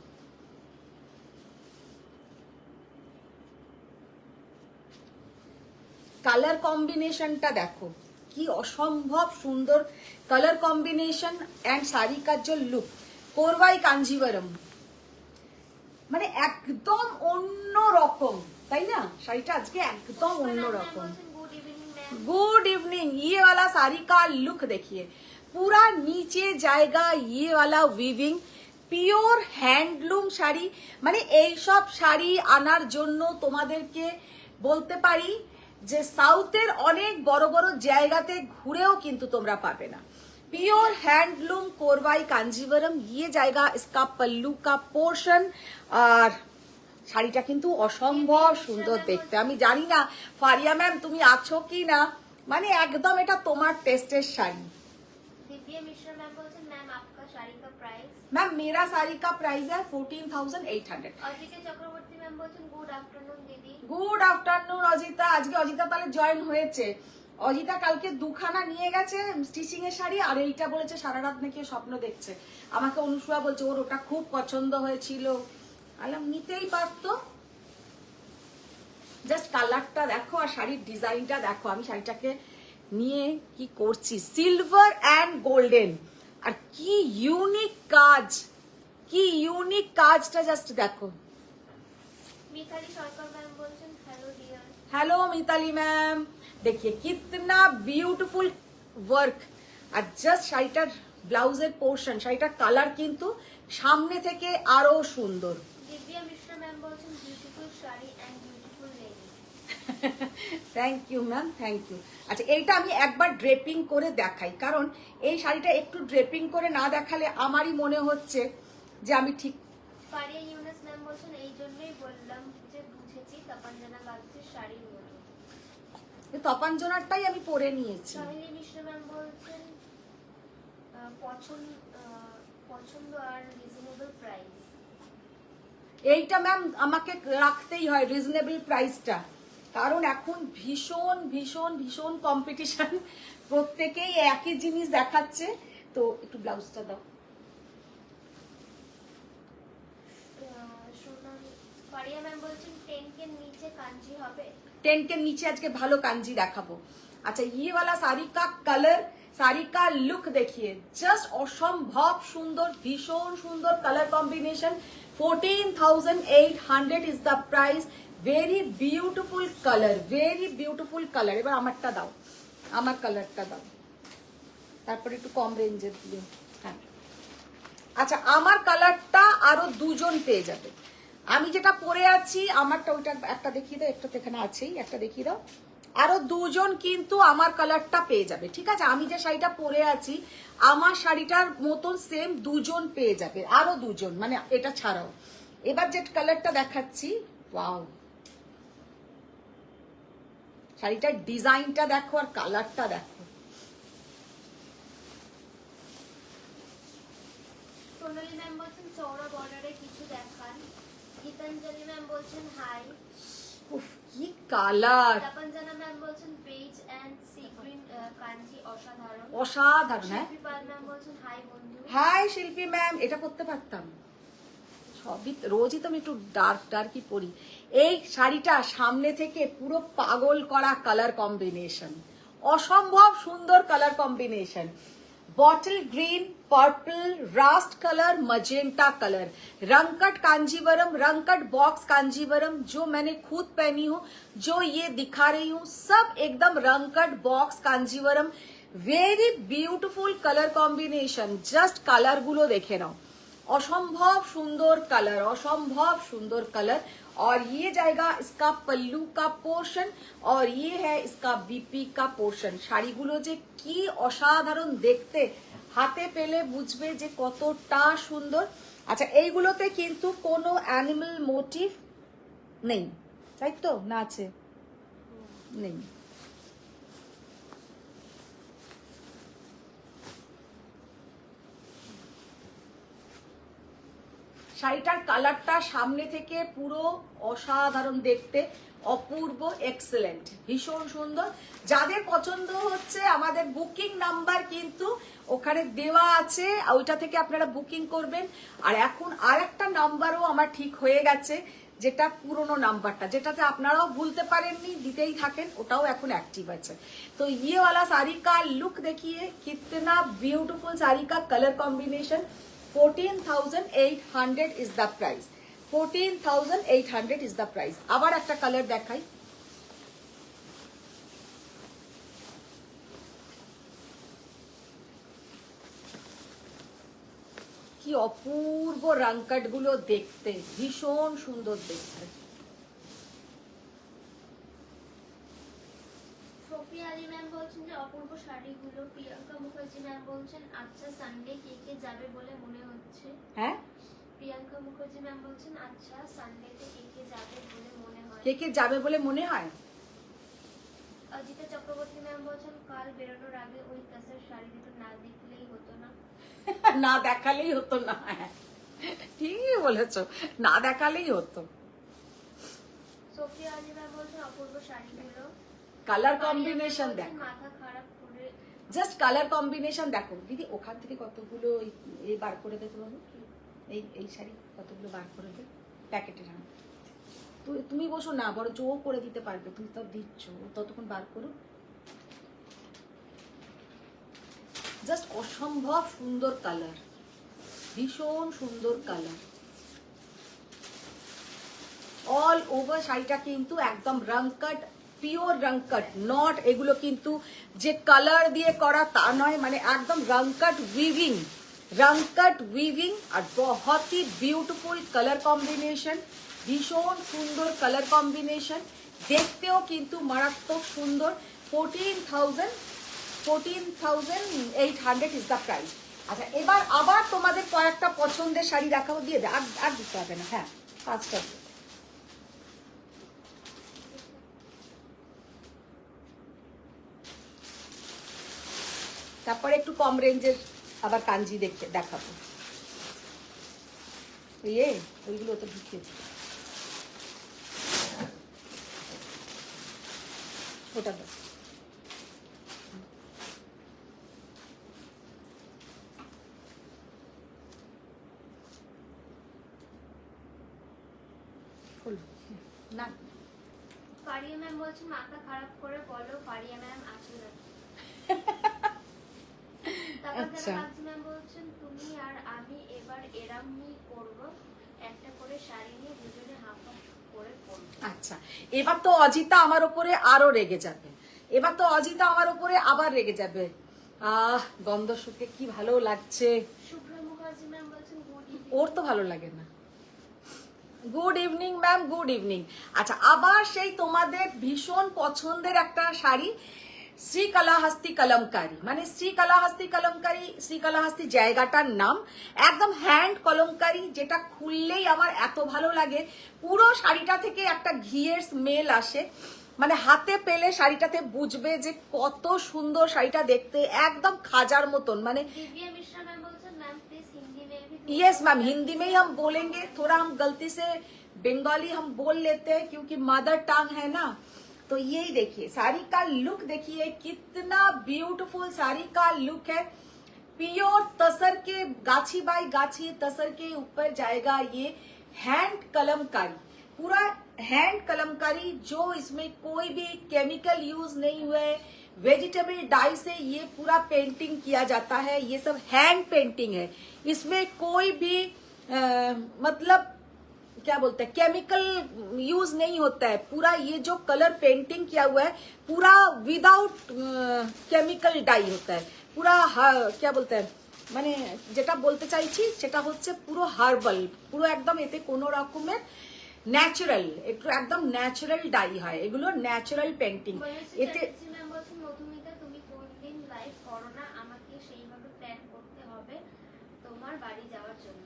কালার কম্বিনেশনটা দেখো কি অসম্ভব সুন্দর কালার কম্বিনেশন এন্ড শাড়ি কা যে লুক, কোরবাই কাঞ্জিভারম মানে একদম অন্য রকম, তাই না? শাড়িটা আজকে একদম অন্য রকম। Good evening ma'am. Good evening. ये वाला साड़ी का लुक देखिए, पूरा नीचे जाएगा ये वाला वीविंग, পিওর হ্যান্ডলুম শাড়ি। মানে এই সব শাড়ি আনার জন্য তোমাদেরকে বলতে পারি যে সাউথের অনেক বড় বড় জায়গাতে ঘুরেও কিন্তু তোমরা পাবে না। प्योर हैंडलूम कोरवाई कांजीवरम, ये जाएगा इसका पल्लू का पोर्शन। আর শাড়িটা কিন্তু অসম্ভব সুন্দর দেখতে। আমি জানি না ফারিয়া ম্যাম তুমি আছো কি না, মানে একদম এটা তোমার টেস্টের শাড়ি। दिव्या मिश्रा मैम बोलছেন मैम आपका শাড়ি का प्राइस? मैम मेरा साड़ी का प्राइस है 14,800। অজিতা চক্রবর্তী ম্যাম বলছেন গুড আফটারনুন দিদি। Good afternoon Ajita. আজকে অজিতা তাহলে জয়েন হয়েছে। অজিতা কালকে দুখানা নিয়ে গেছে স্টিচিং এর শাড়ি, আর এইটা বলেছে সারা রাত নাকি স্বপ্ন দেখছে। আমাকে অনুসুয়া বলছে ওর ওটা খুব পছন্দ হয়েছিল, আলাম নিতেই পারতো। জাস্ট কালারটা দেখো আর শাড়ির ডিজাইনটা দেখো। আমি শাড়িটাকে নিয়ে কি করছি, সিলভার অ্যান্ড গোল্ডেন, আর কি ইউনিক কাজ, কি ইউনিক কাজটা জাস্ট দেখো। মিতালি সরকার ম্যাম বলছেন hello dear. Hello Mitali ma'am, देखिए कितना ब्यूटीफुल वर्क, আর জাস্ট শাড়িটার ব্লাউজের পোর্শন, শাড়িটার কালার কিন্তু সামনে থেকে আরো সুন্দর। দিব্যা মিশ্রা ম্যাম বলছেন beautiful sari and beautiful lady. Thank you ma'am, thank you. আচ্ছা এইটা আমি একবার ড্রেপিং করে দেখাই, কারণ এই শাড়িটা একটু ড্রেপিং করে না দেখালে আমারই মনে হচ্ছে যে আমি ঠিক। পারিয়া ইউনাস ম্যাম বলছেন এই জন্যই বললাম যে বুঝেছি তপঞ্জনা লাগছে শাড়ির মতো। তপাঞ্জনারটাই আমি পরে নিয়েছি। সোহিনী মিশ্র ম্যাম বলছেন পছন্দ আর রিজনেবল প্রাইস। এইটা ম্যাম আমাকে রাখতেই হয় রিজনেবল প্রাইসটা, কারণ এখন ভীষণ ভীষণ ভীষণ কম্পিটিশন, প্রত্যেকেই একই জিনিস দেখাচ্ছে। তো একটু ব্লাউজটা দাও। পারিয়া ম্যাম বলছেন 10K নিচে কাঞ্জি হবে। 10 के नीचे আজকে ভালো কাঞ্জি দেখাবো। আচ্ছা ये वाला साड़ी का कलर, साड़ी का लुक देखिए, जस्ट অসম্ভব সুন্দর, ভীষণ সুন্দর colour combination. 14,800 is the price. Very beautiful colour, very beautiful colour. এবার আমারটা দাও, আমার কালারটা দাও, তারপরে একটু কম রেঞ্জের দিও। হ্যাঁ আচ্ছা, আমার কালারটা আরো দুজন পেয়ে যাবে। আমি যেটা পরে আছি আমারটা, ওইটা একটা দেখিয়ে দাও, একটা তো এখানে আছেই, একটা দেখিয়ে দাও। আরো দুজন কিন্তু আমার কালারটা পেয়ে যাবে, ঠিক আছে? আমি যে শাড়িটা পরে আছি আমার শাড়িটার মতন সেম দুজন পেয়ে যাবে, আরো দুজন, মানে এটা ছাড়াও। এবার যে কালারটা দেখাচ্ছি, ওয়াও, শাড়িটার ডিজাইনটা দেখো আর কালারটা দেখো। সোনালি ম্যাম বলছেন চওড়া বর্ডারে কিছু দেখান। গীতাঞ্জলি ম্যাম বলছেন হাই। উফ কি কালার! তপঞ্জনা ম্যাম বলছেন বেজ এন্ড সি গ্রিন কাঞ্জি অসাধারণ। অসাধারণ। হ্যাঁ শিল্পী পাল ম্যাম বলছেন হাই বন্ধু। হাই শিল্পী ম্যাম, এটা পরতে পারতাম সবই, রোজই তো আমি একটু ডার্ক ডার্কই পরি। এই শাড়িটা সামনে থেকে পুরো পাগল করা কালার কম্বিনেশন, অসম্ভব সুন্দর colour combination. Bottle green, purple, rust colour, magenta colour, रंगकट कांजीवरम, रंगकट बॉक्स कांजीवरम, जो मैंने खुद पहनी हूँ, जो ये दिखा रही हूँ, सब एकदम रंगकट box Kanjivaram. Very beautiful colour combination. Just colour गुलो देखे नाओ, असंभव सुंदर कलर, असंभव सुंदर कलर। और ये जाएगा इसका पल्लू का पोर्शन, और ये है इसका बीपी का पोर्शन। শাড়িগুলো যে কি অসাধারণ দেখতে, হাতে পেলে বুঝবে যে কতটা সুন্দর। আচ্ছা এইগুলোতে কিন্তু কোনো অ্যানিমাল মোটিভ নেই, তাই তো? না আছে? নেই। শাড়িটার কালারটা সামনে থেকে পুরো অসাধারণ দেখতে, অপূর্ব, এক্সেলেন্ট, ভীষণ সুন্দর। যাদের পছন্দ হচ্ছে আমাদের বুকিং নাম্বার কিন্তু ওখানে দেওয়া আছে, ওইটা থেকে আপনারা বুকিং করবেন। আর এখন আর একটা নাম্বারও আমার ঠিক হয়ে গেছে, যেটা পুরনো নাম্বারটা, যেটাতে আপনারাও ভুলতে পারেননি, দিতেই থাকেন, ওটাও এখন অ্যাক্টিভ আছে। তো ये वाला साड़ी का लुक देखिए, कितना ब्यूटीफुल साड़ी का colour combination. 14,800 is the price. 14,800 is the price. আবার একটা কালার দেখাই, কি অপূর্ব রংকট গুলো দেখতে, ভীষণ সুন্দর দেখতে। সোফিয়া আলী ম্যাম বলছেন যে অপূর্ব শাড়িগুলো। প্রিয়াঙ্কা মুখার্জি ম্যাম বলছেন আচ্ছা সানডে কে কে যাবে বলে মনে হচ্ছে। হ্যাঁ প্রিয়াঙ্কা মুখার্জি ম্যাম বলছেন আচ্ছা সানডেতে কে কে যাবে বলে মনে হয়। কে কে যাবে বলে মনে হয়? অজিতা চক্রবর্তী ম্যাম বলছেন কাল বেরোনোর আগে ওই কাসের শাড়ি দুটো না দেখলেই হতো না। না দেখালেই হতো না, হ্যাঁ ঠিকই বলেছো, না দেখালেই হতো। সোফিয়া আলী ম্যাম বলছেন অপূর্ব শাড়িগুলো। কালার কম্বিনেশন দেখো, মাথা খারাপ করে জাস্ট কালার কম্বিনেশন দেখো। দিদি ওখান থেকে কতগুলো এই বার করে দে তো বাবু, এই শাড়ি কতগুলো বার করে দে প্যাকেটের। হ্যাঁ তুমি বসো না, বড় জো করে দিতে পারবে, তুমি তো দিচ্ছ, ততক্ষণ বার করো। জাস্ট অসম্ভব সুন্দর কালার, ভীষণ সুন্দর কালার। অল ওভার শাড়িটা কিন্তু একদম রংকট, পিওর রংকট, নট এগুলো কিন্তু যে কালার দিয়ে করা তা নয়, মানে একদম রংকট উইভিং, রংকট উইভিং। আর बहुत ही ब्यूटीफुल कलर कॉम्बिनेशन, ভীষণ সুন্দর কালার কম্বিনেশন। দেখতেও কিন্তু মারাত্মক সুন্দর। 14,800 ইজ দ্য প্রাইস। আচ্ছা, এবার আবার তোমাদের কয়েকটা পছন্দের শাড়ি দেখাবো, দিয়ে দে, আর দিতে হবে না। হ্যাঁ, 5টা। তারপরে একটু কম রেঞ্জের আবার কাঞ্জি দেখাবো। ওইগুলো তো ঢুকিয়ে দিই। ওটা দাও। না, ফারিয়া ম্যাম বলছেন মাথা খারাপ করে বলো ফারিয়া ম্যাম আছে নাকি। আচ্ছা। তারপর ম্যাম বলছেন তুমি আর আমি এবার এরামই করব, একটা করে শাড়ি নিয়ে দুজনে হাফ হাফ করে পরবো। আচ্ছা, এবার তো অজিতা আমার উপরে আরো রেগে যাবে। এবার তো অজিতা আমার উপরে আবার রেগে যাবে। গন্ধ শুকে কি ভালো লাগছে। শুভ্র মুখার্জি ম্যাম বলছেন গুড ইভিনিং। ওর তো ভালো লাগে না। Good evening ma'am, good evening. আচ্ছা, আবার সেই তোমাদের ভীষণ পছন্দের একটা শাড়ি, শ্রীকালাহস্তি কলমকারী। মানে শ্রীকালাহস্তি জায়গাটার নাম, একদম হ্যান্ড কলমকারী, যেটা খুললেই আমার এত ভালো লাগে। পুরো শাড়িটা থেকে একটা ঘিয়ের স্মেল আসে, মানে হাতে পেলে শাড়িটাতে বুঝবে যে কত সুন্দর শাড়িটা দেখতে, একদম খাজার মতন। মানে दिव्या मिश्रा मैम बोलते मैम प्लीज हिंदी में भी। यस मैम, हिंदी में ही हम बोलेंगे। थोड़ा हम गलती से बंगाली हम बोल लेते हैं क्योंकि मदर टंग है ना। तो यही देखिए, साड़ी का लुक देखिए, कितना ब्यूटीफुल साड़ी का लुक है। प्योर तसर के, गाछी बाई गाछी तसर के ऊपर जाएगा ये हैंड कलमकारी, पूरा हैंड कलमकारी, जो इसमें कोई भी केमिकल यूज नहीं हुआ है। वेजिटेबल डाई से ये पूरा पेंटिंग किया जाता है। ये सब हैंड पेंटिंग है, इसमें कोई भी मतलब क्या बोलते हैं, केमिकल यूज नहीं होता है। पूरा ये जो कलर पेंटिंग किया हुआ है पूरा विदाउट केमिकल डाई होता है। पूरा क्या बोलते हैं, মানে যেটা বলতে চাইছি সেটা হচ্ছে পুরো হার্বাল, পুরো একদম, এতে কোনো রকমের ন্যাচারাল, একটু একদম ন্যাচারাল ডাই হয়, এগুলো ন্যাচারাল পেন্টিং। এতে ম্যাম বলছেন মধুমিতা তুমি কোনদিন লাইভ করো না, আমাকে সেইভাবে প্ল্যান করতে হবে তোমার বাড়ি যাওয়ার জন্য।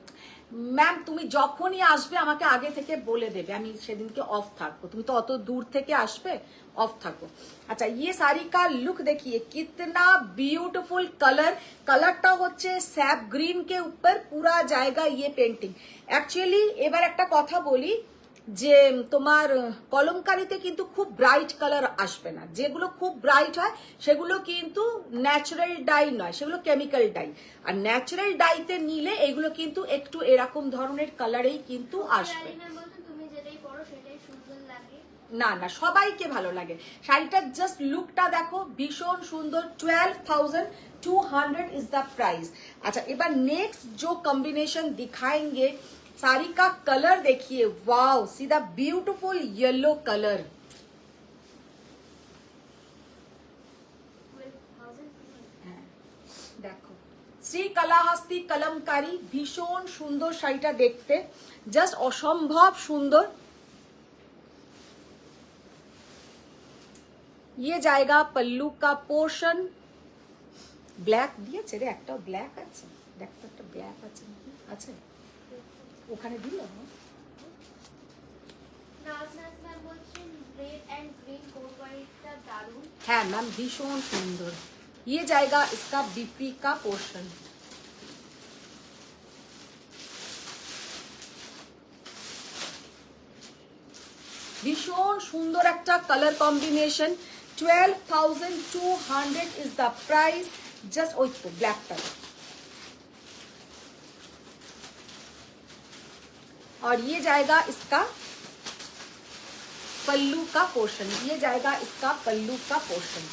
ম্যাম তুমি যখনই আসবে আমাকে আগে থেকে বলে দেবে, আমি সেদিনকে অফ থাকবো। তুমি তো অত দূর থেকে আসবে, অফ থাকো। আচ্ছা, ये साड़ी का लुक देखिए, कितना ब्यूटीफुल कलर। कलरটা হচ্ছে স্যাপ গ্রিন के ऊपर पूरा जाएगा ये पेंटिंग। एक्चुअली এবার একটা কথা বলি যে তোমার কলমকারিতে কিন্তু খুব ব্রাইট কালার আসবে না। যেগুলো খুব ব্রাইট হয় সেগুলো কিন্তু ন্যাচারাল ডাই নয়, সেগুলো কেমিক্যাল ডাই। আর ন্যাচারাল ডাইতে নিলে এগুলো কিন্তু একটু এরকম ধরনের কালারেই কিন্তু আসবে। ম্যাম বলছেন তুমি যেটাই পরো সেটাই সুন্দর লাগে। না না, সবাইকে ভালো লাগে। শাড়িটার জাস্ট লুকটা দেখো, ভীষণ সুন্দর। 12,200 इज द प्राइस। अच्छा, এবার नेक्स्ट जो कॉम्बिनेशन दिखाएंगे, साड़ी का कलर देखिए, wow, see the beautiful yellow colour. দেখো, শ্রীকালাহস্তি কলমকারী, ভীষণ সুন্দর শাড়িটা দেখতে, জাস্ট অসম্ভব সুন্দর। ये जाएगा पल्लू का पोर्शन। ব্ল্যাক দিয়েছে রে, একটা ব্ল্যাক আছে, দেখো একটা ব্ল্যাক আছে নাকি, আছে ওখানে দিল। নাজনাজ ম্যাম বলছেন রেড এন্ড গ্রিন কোরবাইটা দারুণ। হ্যাঁ ম্যাম, ভীষণ সুন্দর। ये जाएगा इसका बीपी का पोर्शन। ভীষণ সুন্দর একটা colour combination. 12,200 is the price. Just ওই তো ব্ল্যাকটা। और ये जाएगा इसका पल्लू का पोर्शन। ये जाएगा इसका पल्लू का पोर्शन।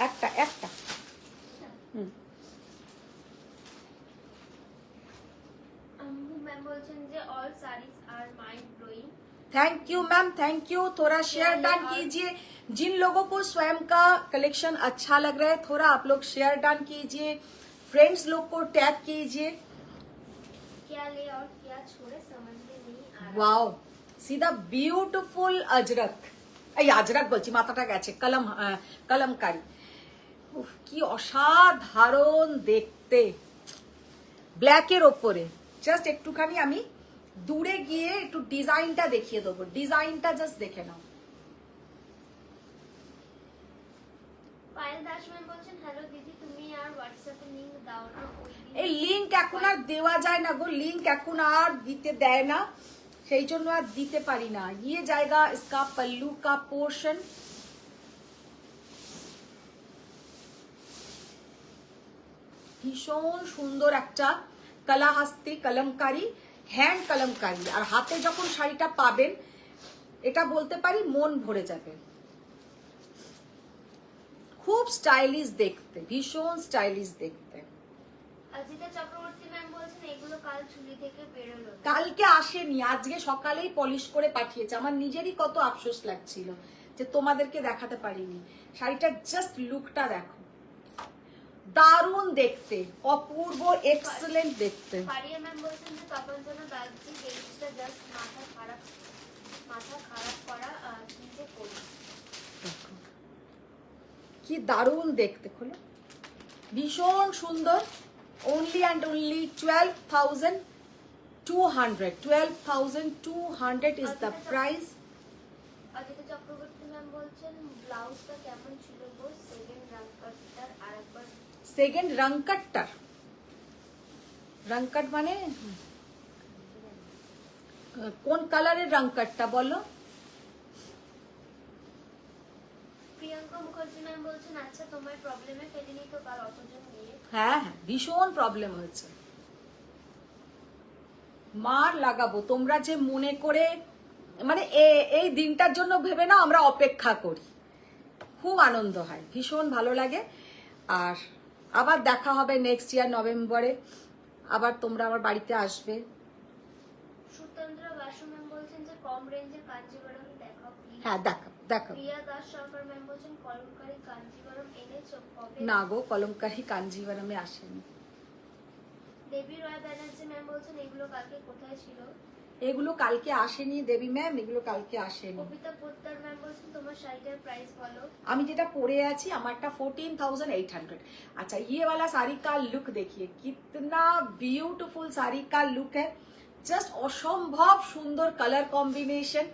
একটা একটা আম্মু ম্যাম বলছেন যে all saris are mind blowing. Thank you ma'am, thank you. थोड़ा शेयर डन कीजिए। जिन लोगों को स्वयं का कलेक्शन अच्छा लग रहा है, थोड़ा आप लोग शेयर डन कीजिए, फ्रेंड्स लोग को टैग कीजिए। क्या ले और क्या छोड़े समझ में नहीं आ रहा। वाओ, সি দ্য বিউটিফুল আজরক, এই আজরক বলছি, মাথাটা গেছে, কলমকারি। উফ, কি অসাধারণ দেখতে, ব্ল্যাকের ওপরে। জাস্ট একটুখানি আমি দূরে গিয়ে একটু ডিজাইনটা দেখিয়ে দেবো, ডিজাইনটা জাস্ট দেখে নাও। পায়েল দাস ম্যাম বলছেন হ্যালো দিদি, তুমি আর হোয়াটসঅ্যাপে লিংক দাও না। এই লিংক এখন আর দেওয়া যায় না গো, লিংক এখন আর দিতে দেয় না, সেই জন্য আর দিতে পারি না। ये जाएगा इसका पल्लू का पोर्शन। ভীষণ সুন্দর একটা কলাহস্তি কলমকারি, হ্যান্ড কলমকারি, আর হাতে যখন শাড়িটা পাবেন এটা বলতে পারি মন ভরে যাবে। খুব স্টাইলিশ দেখতে, ভীষণ স্টাইলিশ দেখতে। অজিতা চক্রবর্তী ম্যাম বলছেন এগুলো কাল চুলি থেকে বেরোলো। কালকে আসেনি, আজকে সকালেই পলিশ করে পাঠিয়েছে। আমার নিজেরই কত আফসোস লাগছিল যে তোমাদেরকে দেখাতে পারিনি। শাড়িটার জাস্ট লুকটা দেখো, দারুণ দেখতে, অপূর্ব, এক্সেলেন্ট দেখতে। পারিয়া ম্যাম বলছেন যে তপনজনা দাসজি জিনিসটা জাস্ট মাথা খারাপ করা, কি যে করি। দেখো কি দারুণ দেখতে, খোলো, ভীষণ সুন্দর। only and only 12,200 12,200 is the price. Ajita Chakraborty ma'am বলছেন ব্লাউজটা কেমন ছিল গো, সেকেন্ড রাঙ্কারটার আরেকবার। সেকেন্ড রংকটটার, রংকট মানে কোন কালারের রংকটটা বলো? প্রিয়াঙ্কা মুখার্জি ম্যাম বলছেন আচ্ছা তোমার প্রবলেমে ফেলেনি তো কাল অতজন নিয়ে। হ্যাঁ হ্যাঁ, ভীষণ প্রবলেম হয়েছে। মার লাগাবো, তোমরা যে মনে করে মানে এই দিনটার জন্য ভেবে না আমরা অপেক্ষা করি, খুব আনন্দ হয়, ভীষণ ভালো লাগে। আর আবার দেখা হবে নেক্সট ইয়ার নভেম্বরে, আবার তোমরা আমার বাড়িতে আসবে। সুতন্দ্র বাসু ম্যাম বলছেন যে কম রেঞ্জে কাঞ্জিবরম দেখাও প্লিজ। হ্যাঁ দেখাবো দেখাবো। প্রিয়া দাস সরকার ম্যাম বলছেন কলমকারী কাঞ্জিবরম এনেছো কবে? না গো, কলমকারি কাঞ্জিভারমে আসেনি। দেবী রয় ব্যানার্জি ম্যাম বলছেন এগুলো কালকে কোথায় ছিল? এগুলো কালকে আসেনি দেবী ম্যাম, এগুলো কালকে আসেনি। কবিতা পোদ্দার ম্যাম বলছেন তোমার শাড়িটার প্রাইস বলো। আমি যেটা পরে আছি আমারটা 14,800। अच्छा ये वाला साड़ी का लुक देखिए, कितना ब्यूटीफुल साड़ी का लुक है, জাস্ট অসম্ভব সুন্দর কালার কম্বিনেশন।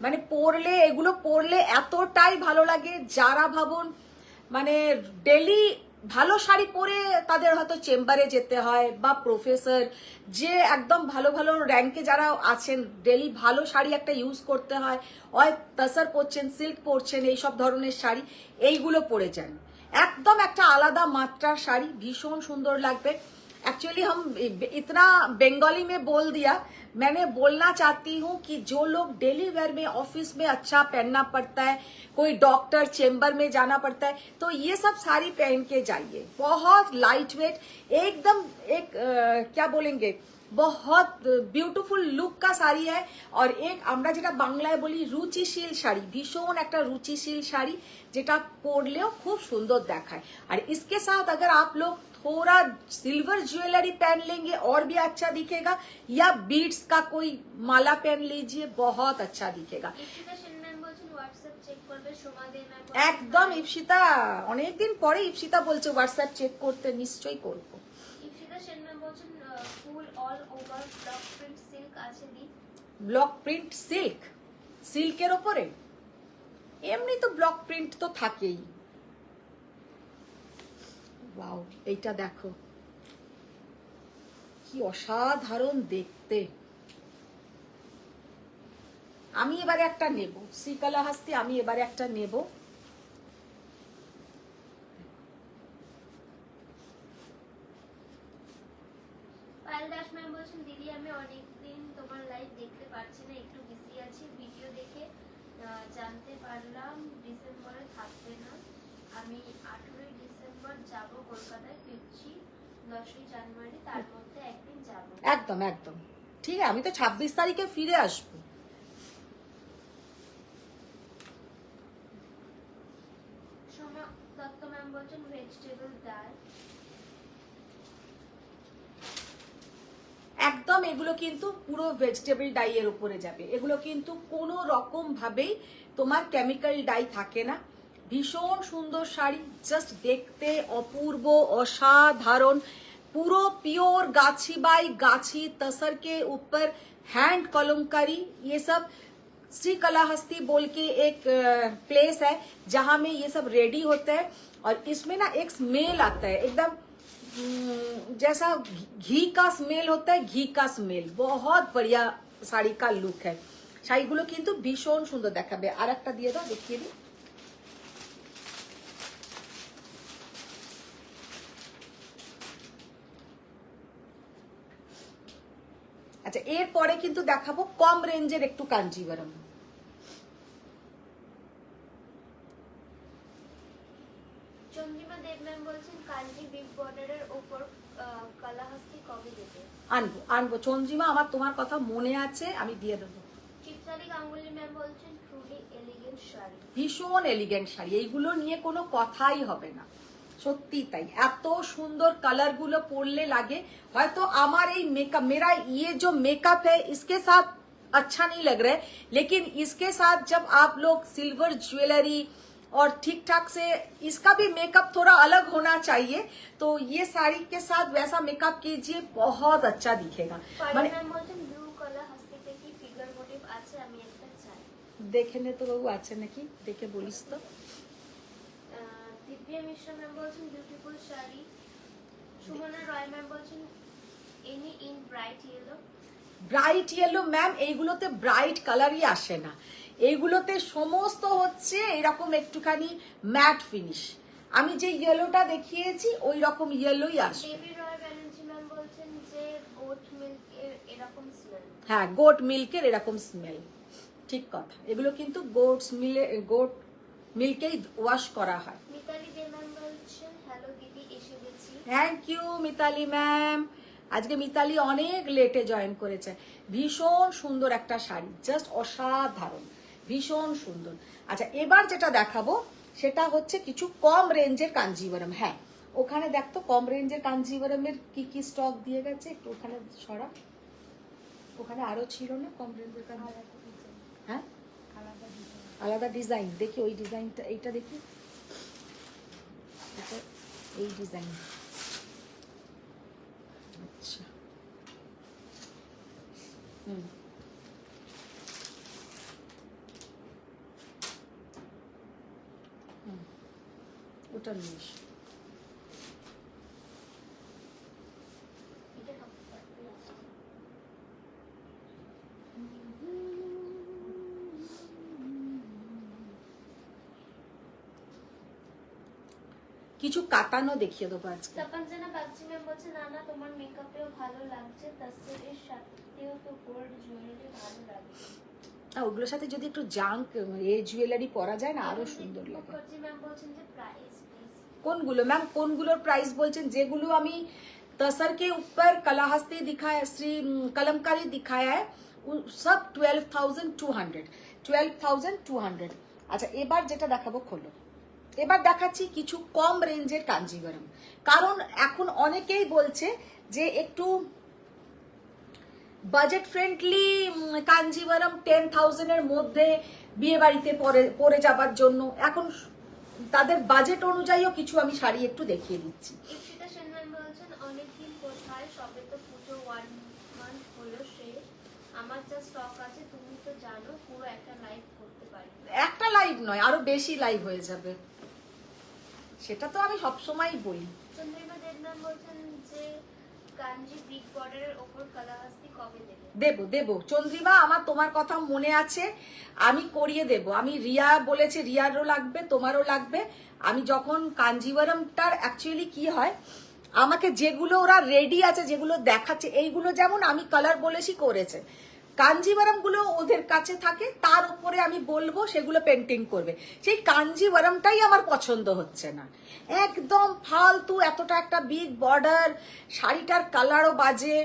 মানে পরলে, এগুলো পরলে এতটাই ভালো লাগে, যারা ভাবুন মানে ডেলি ভালো শাড়ি পরে তাদের হয়তো চেম্বারে যেতে হয়, বা প্রফেসর যে একদম ভালো ভালো র্যাঙ্কে যারা আছেন, ডেলি ভালো শাড়ি একটা ইউজ করতে হয়, হয় তাসার পরছেন, সিল্ক পরছেন, এইসব ধরনের শাড়ি, এইগুলো পরে যান, একদম একটা আলাদা মাত্রার শাড়ি, ভীষণ সুন্দর লাগবে। एक्चुअली हम इतना बंगाली में बोल दिया, मैंने बोलना चाहती हूँ कि जो लोग डेली वेयर में ऑफिस में अच्छा पहनना पड़ता है, कोई डॉक्टर चेम्बर में जाना पड़ता है, तो ये सब साड़ी पहन के जाइए। बहुत लाइट वेट, एकदम एक क्या बोलेंगे, बहुत ब्यूटीफुल लुक का শাড়ি है। और एक আমরা যেটা বাংলায় বলি রুচিশীল শাড়ি, ভীষণ একটা রুচিশীল শাড়ি, যেটা পরলেও খুব সুন্দর দেখায়। আর इसके साथ अगर आप लोग थोड़ा सिल्वर ज्वेलरी पहन लेंगे और भी अच्छा दिखेगा, या बीड्स का कोई माला पहन लीजिए, बहुत अच्छा दिखेगा। ইপসিতা সেন ম্যাম বলছেন হোয়াটসঅ্যাপ চেক করবে। সোমা দে ম্যাম একদম ইপসিতা, অনেকদিন পরে ইপসিতা বলছে হোয়াটসঅ্যাপ চেক করতে, নিশ্চয়ই করবো। ইপসিতা সেন ম্যাম বলছেন ফুল all over block print silk আছে দি। ব্লক প্রিন্ট সিল্ক, সিল্কের ওপরে এমনি তো ব্লক প্রিন্ট তো থাকেই। ওয়াও, এইটা দেখো কি অসাধারণ দেখতে। আমি এবারে একটা নেব, শ্রীকালাহাস্তি আমি এবারে একটা নেব। পায়েল দাস ম্যাম বলছেন দিদি আমি অনেকদিন তোমার লাইভ দেখতে পাচ্ছি না, একটু বিজি আছি, ভিডিও দেখে জানতে পারলাম ডিসেম্বরে থাকবে না। আমি 18ই ডিসেম্বর যাব কলকাতায়, ফিরছি 10ই জানুয়ারি, তার মধ্যে একদিন যাব। একদম একদম ঠিক আছে, আমি তো 26 তারিখে ফিরে আসবো। সোমা দত্ত ম্যাম বলছেন ভেজিটেবল ডাল। একদম এগুলো কিন্তু পুরো ভেজিটেবল ডাই এর উপরে যাবে, এগুলো কিন্তু কোনো রকম ভাবেই তোমার কেমিক্যাল ডাই থাকে না। ভীষণ সুন্দর শাড়ি, জাস্ট দেখতে অপূর্ব, অসাধারণ, पूरो प्योर गाछी बाई गाछी तसर के ऊपर हैंड कलमकारी। ये सब श्री कलाहस्ती बोल के एक प्लेस है जहां में ये सब रेडी होता है, और इसमें ना एक स्मेल आता है एकदम जैसा घी का स्मेल होता है, घी का स्मेल। बहुत बढ़िया শাড়ি का लुक है। শাড়িগুলো কিন্তু ভীষণ সুন্দর দেখাবে। আর একটা দিয়ে দাও, দেখিয়ে দিই। আচ্ছা, এরপরে কিন্তু দেখাবো কম রেঞ্জের একটু কাঞ্জিভারম। চন্দ্রিমা দেব ম্যাম বলছেন কাঞ্জি বিগ বর্ডারের উপর কালাহাস্তি কবে দেবে? আনবো আনবো চন্দ্রিমা, আমার তোমার কথা মনে আছে, আমি দিয়ে দেবো। চিত্রালী গাঙ্গুলি ম্যাম বলছেন ট্রুলি এলিগেন্ট শাড়ি। ভীষণ এলিগেন্ট শাড়ি, এইগুলো নিয়ে কোনো কথাই হবে না, সত্যি তাই। এত সুন্দর কালার গুলো পরলে লাগে হয়তো আমার এই मेकअप, मेरा ये जो मेकअप है इसके साथ अच्छा नहीं लग रहा है, लेकिन इसके साथ जब आप लोग सिल्वर ज्वेलरी और ठीक ठाक से, इसका भी मेकअप थोड़ा अलग होना चाहिए, तो ये साड़ी के साथ वैसा मेकअप कीजिए, बहुत अच्छा दिखेगा। পারুল ম্যাম বলছেন ব্লু কালাহাস্তিতে কি ফিগার মোটিভ আছে? আমি একটা চাই। দেখে নে তো বাবু, আছে নাকি দেখে বলিস তো। দিব্যা মিশ্রা ম্যাম বলছেন বিউটিফুল শাড়ি। সুমনা রয় ম্যাম বলছেন any in bright yellow. Bright yellow ma'am, এইগুলোতে ব্রাইট কালারই আসে না, এইগুলোতে সমস্ত হচ্ছে এরকম একটুখানি ম্যাট ফিনিশ। আমি যে ইয়েলোটা দেখিয়েছি ওই রকম ইয়েলোই আসবে। দেবী রয় ব্যানার্জি ম্যাম বলছেন যে ওট মিল্ক এর এরকম স্মেল। হ্যাঁ, গোট মিল্কের এরকম স্মেল, ঠিক কথা। এগুলো কিন্তু গোট মিল্কেই ওয়াশ করা হয়। মিতালি দে ম্যাম বলছেন হ্যালো দিদি, এসে গেছি। Thank you Mitali ma'am. আজকে মিতালি অনেক লেটে জয়েন করেছে। ভীষণ সুন্দর একটা শাড়ি, জাস্ট অসাধারণ, ভীষণ সুন্দর। আচ্ছা, এবার যেটা দেখাবো সেটা হচ্ছে কিছু কম রেঞ্জের কাঞ্জিভারম। হ্যাঁ, ওখানে দেখতো কম রেঞ্জের কাঞ্জিভারমের কি কি স্টক দিয়ে গেছে, একটু ওখানে সরা। ওখানে আরো ছিল না কম রেঞ্জের কাঞ্জিভারম? হ্যাঁ, আলাদা ডিজাইন। দেখি ওই ডিজাইনটা, এইটা দেখি, এই ডিজাইন। আচ্ছা, ওটা নিস। এটা হবে। কিছু কাটানো দেখিয়ে দেবো আজকে। তপনজানা বাগচি ম্যাম বলছেন নানা তোমার মেকআপেও ভালো লাগছে, তাসের সাথেও তো গোল্ড জুয়েলারি ভালো লাগছে। ওগুলোর সাথে যদি একটু জাঙ্ক জুয়েলারি পরা যায় না, আরো সুন্দর লাগে। মুখার্জি ম্যাম বলছেন যে প্রাইস প্লিজ। কোনগুলো ম্যাম, কোনগুলোর প্রাইস বলছেন? যেগুলো আমি तसर के ऊपर कलाहस्ती दिखाया, श्री कलमकारी दिखाया है, सब 12,200। 12,200। আচ্ছা, এবার যেটা দেখাবো খোলো। এবার দেখাচ্ছি কিছু কম রেঞ্জের কাঞ্জিভারম, কারণ এখন অনেকেই বলছে যে একটু বাজেট ফ্রেন্ডলি কাঞ্জিভারম 10,000 এর মধ্যে বিয়ে বাড়িতে পরে যাবার জন্য, এখন তাদের বাজেট অনুযায়ীও কিছু আমি শাড়ি একটু দেখিয়ে দিচ্ছি। ইপসিতা সেন ম্যাম বলছেন অনেকদিন কোথায়, সবে তো পুজো 1 মান্থ হলো শেষ, আমার যা স্টক আছে তুমি তো জানো, পুরো একটা লাইভ করতে পারি। একটা লাইভ নয়, আরো বেশি লাইভ হয়ে যাবে, সেটা তো আমি সবসময়ই বলি। চন্দ্রিমা দেব ম্যাম বলছেন যে কাঞ্জি বিগ বর্ডারের ওপর কালাহাস্তি কবে দেবে? দেবো দেবো চন্দ্রিমা, আমার তোমার কথা মনে আছে, আমি করিয়ে দেব। আমি রিয়া বলেছে, রিয়ারও লাগবে, তোমারও লাগবে। আমি যখন কাঞ্জিভারমটার অ্যাকচুয়ালি কি হয়, আমাকে যেগুলো ওরা রেডি আছে, যেগুলো দেখাচ্ছে, এইগুলো যেমন আমি কালার বলেছি করেছে, কাঞ্জিভারম গুলো ওদের কাছে থাকে, তার উপরে আমি বলবো সেগুলো পেন্টিং করবে। সেই কাঞ্জিভারমটাই আমার পছন্দ হচ্ছে না, একদম ফালতু। এতটা একটা বিগ বর্ডার, শাড়িটার কালারও বাজে,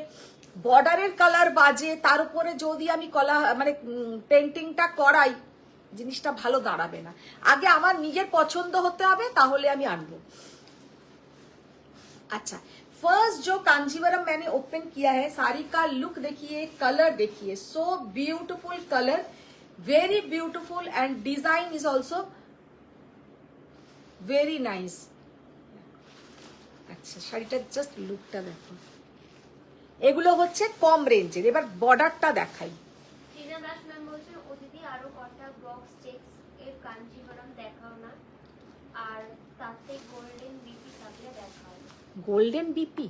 বর্ডারের কালার বাজে, তার উপরে যদি আমি মানে পেন্টিংটা করাই, জিনিসটা ভালো দাঁড়াবে না। আগে আমার নিজের পছন্দ হতে হবে, তাহলে আমি আনবো। আচ্ছা, फर्स्ट जो कांजीवरम मैंने ओपन किया है, साड़ी का लुक देखिए, कलर देखिए, so beautiful colour, very beautiful and design is also very nice. আচ্ছা, শাড়িটার জাস্ট লুকটা দেখো। এগুলো হচ্ছে কম রেঞ্জের। এবার বর্ডারটা দেখাই। টিনা দাস ম্যাম বলছেন ও দিদি আরো কটা বক্স চেকস এর কাঞ্জিভরম দেখাও না, আর তাতে গোল্ডেন বিপি থাকলে দেখাও। গোল্ডেন বিপি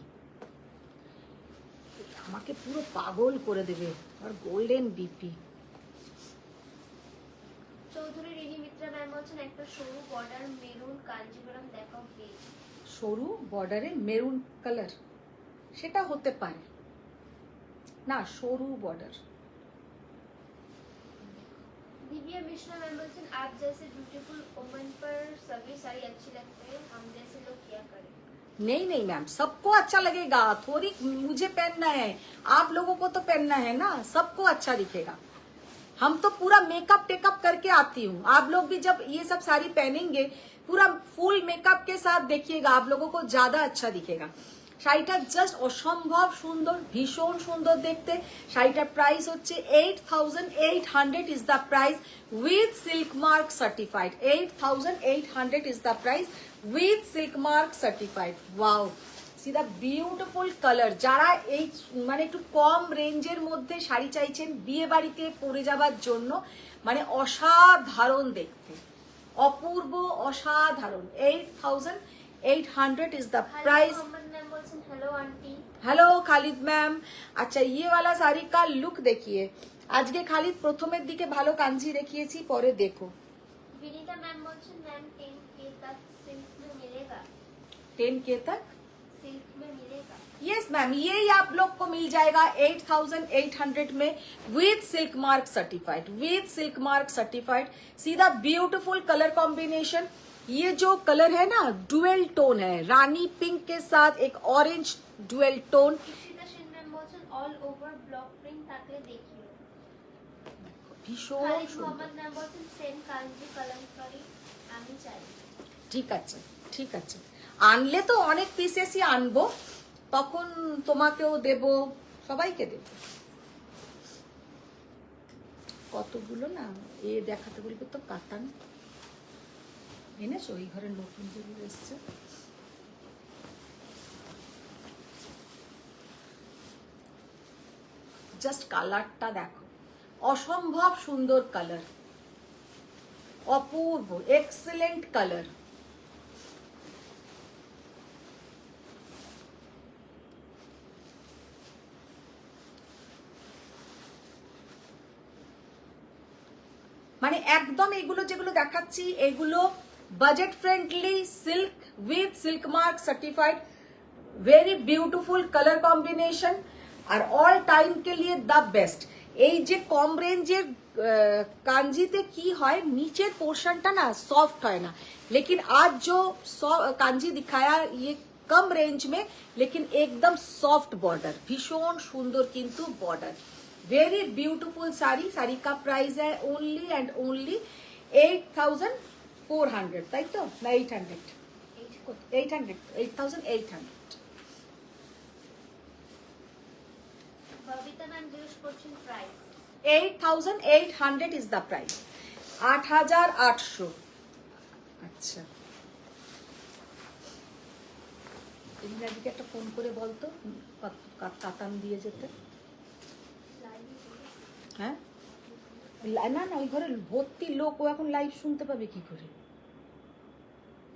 আমাকে পুরো পাগল করে দেবে, আর golden BP. Chowdhury Rini Mitra ma'am বলছেন একটা সরু বর্ডার মেরুন কাঞ্জিভরম দেখাও প্লিজ। সরু বর্ডারে মেরুন কালার, সেটা হতে পারে না, সরু বর্ডার। दिव्या मिश्रा मैम बोलছেন आप जैसे ब्यूटीफुल वुमन पर सभी साड़ी अच्छी लगते हैं, हम जैसे लोग क्या करें। नहीं नहीं मैम, सबको अच्छा लगेगा, थोड़ी मुझे पहनना है, आप लोगों को तो पहनना है ना, सबको अच्छा दिखेगा। हम तो पूरा मेकअप टेकअप करके आती हूँ, आप लोग भी जब ये सब साड़ी पहनेंगे पूरा फुल मेकअप के साथ देखिएगा, आप लोगों को ज्यादा अच्छा दिखेगा। শাড়িটা জাস্ট অসম্ভব সুন্দর, ভীষণ সুন্দর দেখতে। শাড়িটার প্রাইস হচ্ছে 8,800 is the price with silk mark certified. 8,800 is the price with silk mark certified. Wow, C the beautiful colour. যারা এই মানে একটু কম রেঞ্জের মধ্যে শাড়ি চাইছেন বিয়ে বাড়িতে পরে যাওয়ার জন্য, মানে অসাধারণ দেখতে, অপূর্ব অসাধারণ। 8,800 is the price। Hello aunty. Hello Khalid ma'am. अच्छा, ये वाला साड़ी का लुक देखिए। আজকে খালিদ প্রথমের দিকে ভালো কাঞ্জি দেখিয়েছি, পরে দেখো। विनीता मैम बोलছেন मैम 10K तक सिल्क में मिलेगा। 10K तक सिल्क में मिलेगा। यस मैम, ये आप लोग को मिल जाएगा 8,800 में with silk mark certified. With silk mark certified. सीधा ब्यूटीफुल कलर कॉम्बिनेशन। ये जो कलर है ना, डुअल टोन है, रानी पिंक के साथ एक orange dual tone. Ishita Sen ma'am বলছেন অল ওভার ব্লক প্রিন্ট থাকলে দেখিও। ভীষণ খালিদ সুন্দর। মোহাম্মদ ম্যাম বলছেন সেম কাঞ্জি কলমকারী আমি চাই। ঠিক আছে, ঠিক আছে, আনলে তো অনেক পিসেসই আনবো, তখন তোমাকেও দেব, সবাইকে দেব। কতগুলো না এ দেখাতে বলবে তো, কাতান এনেছো, ওই ঘরে নতুন যেগুলো এসছে। জাস্ট কালারটা দেখো, অসম্ভব সুন্দর কালার, অপূর্ব এক্সেলেন্ট কালার। মানে একদম এগুলো যেগুলো দেখাচ্ছি এগুলো budget friendly, silk with silk mark certified, very beautiful colour combination, আর অল টাইম কে লিয়ে দ্য বেস্ট। এই যে কম রেঞ্জের কাঞ্জিতে কি হয়, নিচের পোর্শনটা না सॉफ्ट হয় না, लेकिन आज जो कांजी दिखाया ये कम रेंज में, लेकिन एकदम सॉफ्ट बॉर्डर, भीषण सुंदर किंतु border, very beautiful sari. Sari का प्राइस है ओनली एंड ओनली 8,400, তাই তো না 800? 8,800। ববিতা ম্যাম জিজ্ঞেস করছেন প্রাইস। 8,800 is the price। 8,800। আচ্ছা, ইংরাজিকে একটা ফোন করে বলতো কাতান দিয়ে যেতে। হ্যাঁ, না না, ওই ঘরে ভর্তি লোক, ও এখন লাইভ শুনতে পাবে কি করে?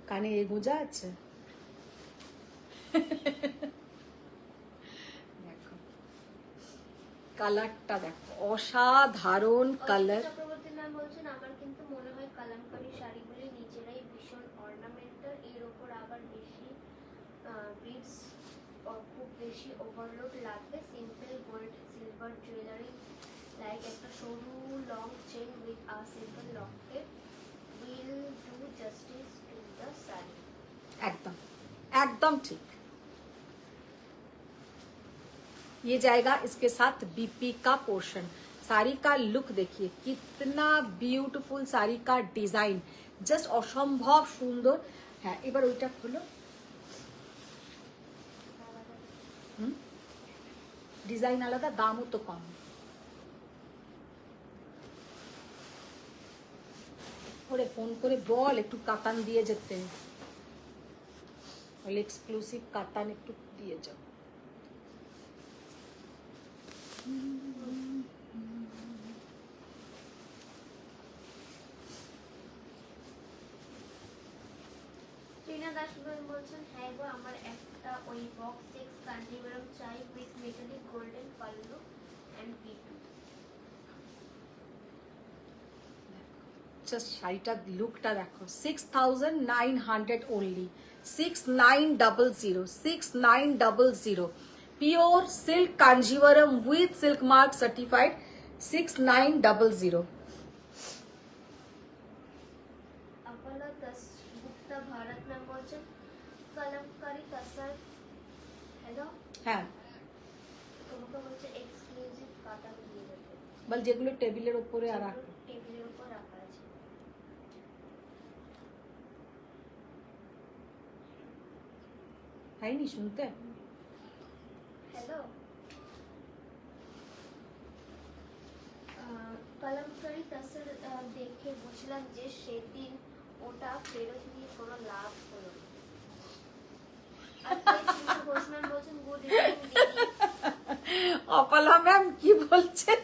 কানে গোঁজা আছে। দেখো কালারটা, দেখো অসাধারণ কালার। চক্রবর্তী ম্যাম বলছেন আমার কিন্তু মনে হয় কালামকারী শাড়িগুলি নিজেরাই ভীষণ অর্নামেন্টাল, এর উপর আবার বেশি বিডস, খুব বেশি ওভারলোড লাগবে। Simple gold silver jewellery like একটা সরু long chain with a simple Locket will do justice to the sari. एकदम एकदम ठीक। ये जाएगा इसके साथ बीपी का पोर्शन। साड़ी का लुक देखिए, कितना ब्यूटीफुल साड़ी का डिजाइन, जस्ट অসম্ভব সুন্দর। হ্যাঁ, এবার ওইটা খুলো। ডিজাইন আলাদা, দামও তো কম। ওরে ফোন করে বল একটু কাতান দিয়ে যেতে, এক্সক্লুসিভ কাতান একটু দিয়ে যাও। টিনা দাস বলছেন হ্যাঁ গো, আমার একটা ওই বক্স চেক্স কাঞ্জিভারম চাই with metallic golden pallu and পিটু। জাস্ট শাড়িটার লুকটা দেখো, 6900 only, 6900, 6900, pure silk Kanjivaram with silk mark certified, 6900। Apala Das Gupta Bharat ma'am বলছেন কলমকারী তাসার। হ্যালো, হ্যাঁ তোমাকে বলছে এক্সক্লুসিভ কাতান দিয়ে দেবে, বল যেগুলো টেবিলের উপরে আর রাখো। টেবিলের উপর রাখা আছে। হয়নি শুনতে? হ্যালো, কলমকারী তাসার দেখে বুঝলাম যে সেদিন ওটা ফেরত নিয়ে কোনো লাভ হলো না। আর টিনা ঘোষ ম্যাম বলছেন গুড ইভিনিং দিদি। অপলা ম্যাম কি বলছেন?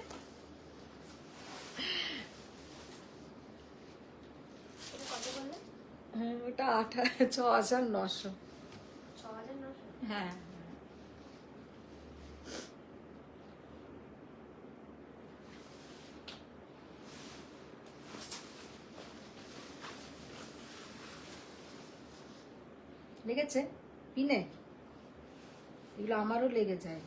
এটা কত বললেন? ওটা 6900। 6900। হ্যাঁ লেগেছে পিনে, এগুলো আমারও লেগে যায়।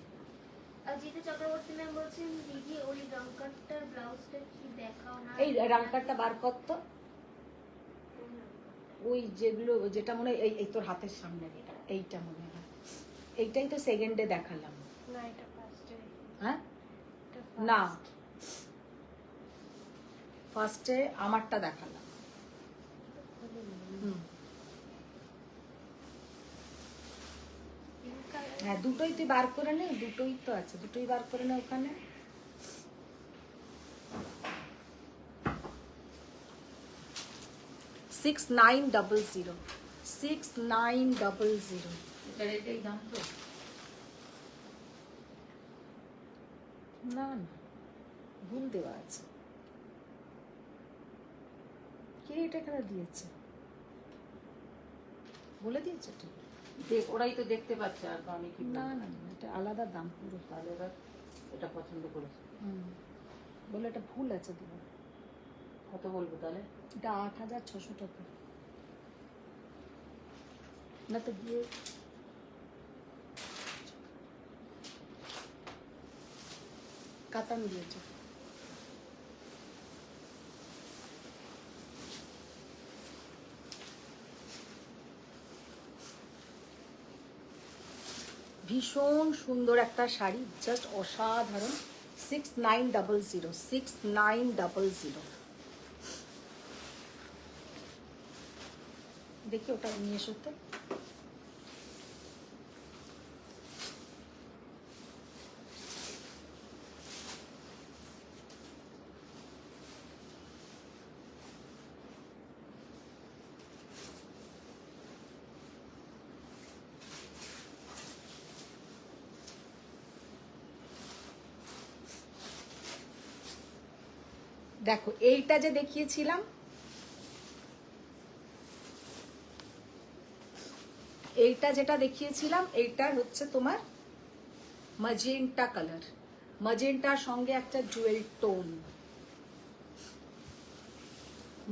জিতু চক্রবর্তী ম্যাম বলছেন দিদি ওই রংকারটার ব্লাউজটা কি দেখাও না। এই রাংকারটা বার কর তো, ওই যেগুলো যেটা মনে হয় এই তোর হাতের সামনে এইটা মনে হয়, এইটাই তো সেকেন্ডে দেখালাম। না এটা ফার্স্টে। হ্যাঁ না, ফার্স্টে আমারটা দেখালাম। হুম হ্যাঁ দুটোই তুই বার করে নে, দুটোই তো আছে, দুটোই বার করে নে ওখানে। $6900, $6900। এটার এটাই দাম তো? না না ভুল দেওয়া আছে, কে এটা এখানে দিয়েছে বলে দিয়েছে ঠিক? দেখ, ওরাই তো দেখতে পাচ্ছে, আর তো আমি কি না বলবো? না না, এটা আলাদা দাম পুরো। তাহলে এবার এটা পছন্দ করেছে। বলে এটা ভুল আছে দিবা। কত বলবো তাহলে? এটা 8600 টাকা। না তো গিয়ে কাতান দিয়েছে। ভীষণ সুন্দর একটা শাড়ি, জাস্ট অসাধারণ। 6900, 6900। দেখি ওটা নিয়ে এসো তো। দেখো এইটা যে দেখিয়েছিলাম, এইটা যেটা দেখিয়েছিলাম, এইটার হচ্ছে তোমার ম্যাজেন্টা কালার, ম্যাজেন্টার সঙ্গে একটা জুয়েল টোন,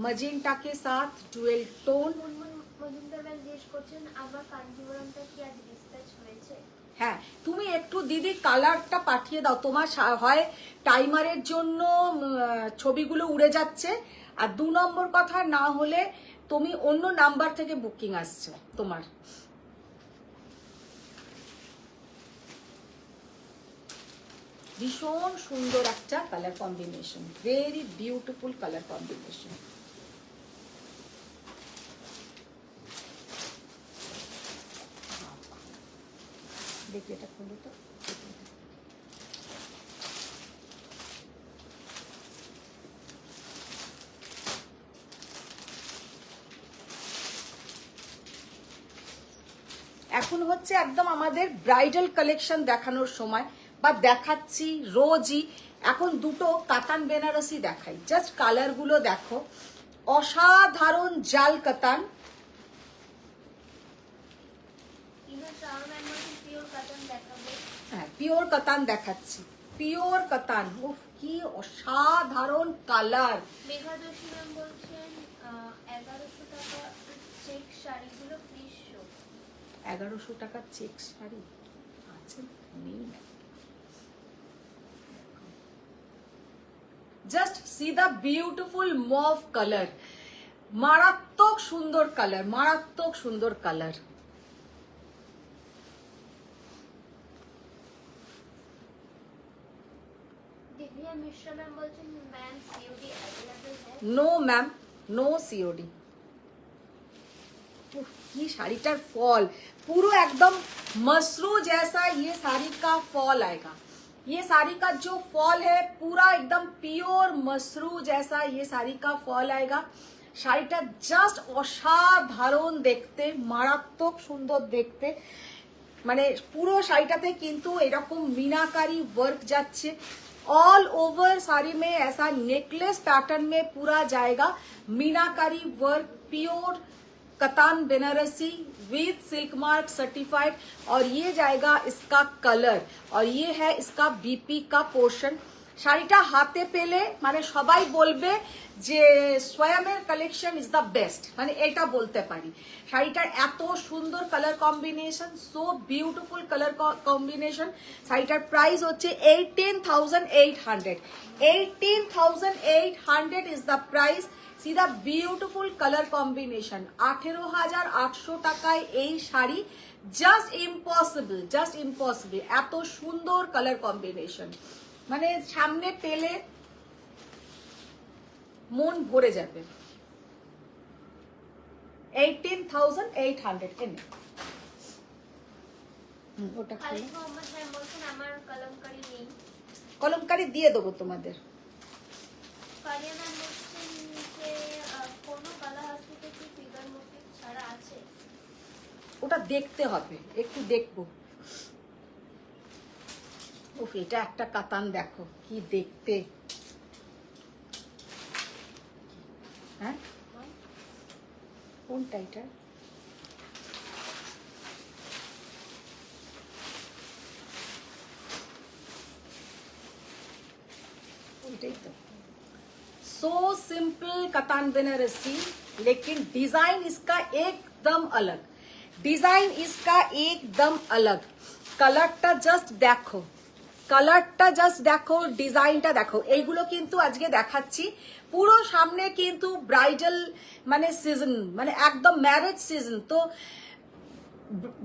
ম্যাজেন্টা के साथ জুয়েল টোন। মুনমুন মজুমদার ম্যাম জিজ্ঞেস করছেন আমার কাঞ্জিভরমটা কি আজ ডিসপ্যাচ হয়েছে। হ্যাঁ তুমি একটু দিদি কালারটা পাঠিয়ে দাও, তোমার হয় টাইমারের জন্য ছবিগুলো উড়ে যাচ্ছে, আর 2 নম্বর কথা না হলে তুমি অন্য নাম্বার থেকে বুকিং আসছে তোমার। ভীষণ সুন্দর একটা colour combination, very beautiful colour combination. দেখি এটা খুলো তো। এখন হচ্ছে একদম আমাদের ব্রাইডাল কালেকশন দেখানোর সময়, বা দেখাচ্ছি রোজই। এখন দুটো কাতান বেনারসি দেখাই, জাস্ট কালারগুলো দেখো, অসাধারণ জাল কাতান। হ্যাঁ, পিওর কাতান দেখাচ্ছি, পিওর কাতান। উফ, কি অসাধারণ কালার। মেঘাদোষী ম্যাম বলছেন 1100 টাকা চেক শাড়িগুলো প্লিজ শো। 1100 টাকা চেক শাড়ি আছে? নেই। Just see the beautiful mauve colour, মারাত্মক সুন্দর কালার, মারাত্মক সুন্দর কালার। दिव्या मिश्रा मैम বলছেন ম্যাম সিওডি अवेलेबल है? No ma'am, no COD. ये শাড়িটার ফল পুরো একদম मसरू जैसा ये साड़ी का फॉल आएगा। ये साड़ी का जो फॉल है पूरा एकदम प्योर मसरू जैसा ये साड़ी का फॉल आएगा। শাড়িটা জাস্ট অসাধারণ দেখতে, মারাত্মক সুন্দর দেখতে। মানে পুরো শাড়িটাতে কিন্তু এরকম मीनाकारी वर्क যাচ্ছে। ऑल ओवर साड़ी में ऐसा नेकलेस पैटर्न में पूरा जाएगा meenakari work, pure katan Banarasi with silk mark certified. और ये जाएगा इसका कलर, और ये है इसका बीपी का पोर्शन। শাড়িটা হাতে পেলে মানে সবাই বলবে যে স্বয়মের কালেকশন ইজ দ্য বেস্ট, মানে এটা বলতে পারি। শাড়িটার এত সুন্দর colour combination, so beautiful colour combination. শাড়িটার প্রাইস হচ্ছে 18,800। 18,800 is the price. C the beautiful colour combination. 18,800 টাকায় এই sari, just impossible, just impossible. এত সুন্দর কালার কম্বিনেশন, মানে সামনে পেলে মন ভরে যাবে। 18,800 এনে ওটা খালিদ মোহাম্মদ ম্যাম বলছেন আমার কলমকারি নেই। কলমকারি দিয়ে দেবো তোমাদের। ফারিয়া ম্যাম বলছেন যে কোনো কালাহাস্তিতে কি ফিগার মোটিভ ছাড়া আছে? ওটা দেখতে হবে, একটু দেখবো। উফ, এটা একটা কাতান দেখো কি দেখতে। হ্যাঁ, কোনটা এটা? ওইটাই তো। सो सिंपल कतान बनारसी, लेकिन डिजाइन इसका एकदम अलग, डिजाइन इसका एकदम अलग। কালারটা জাস্ট দেখো, কালারটা জাস্ট দেখো, ডিজাইনটা দেখো। এইগুলো কিন্তু আজকে দেখাচ্ছি পুরো সামনে কিন্তু ব্রাইডাল মানে সিজন, মানে একদম ম্যারেজ সিজন। তো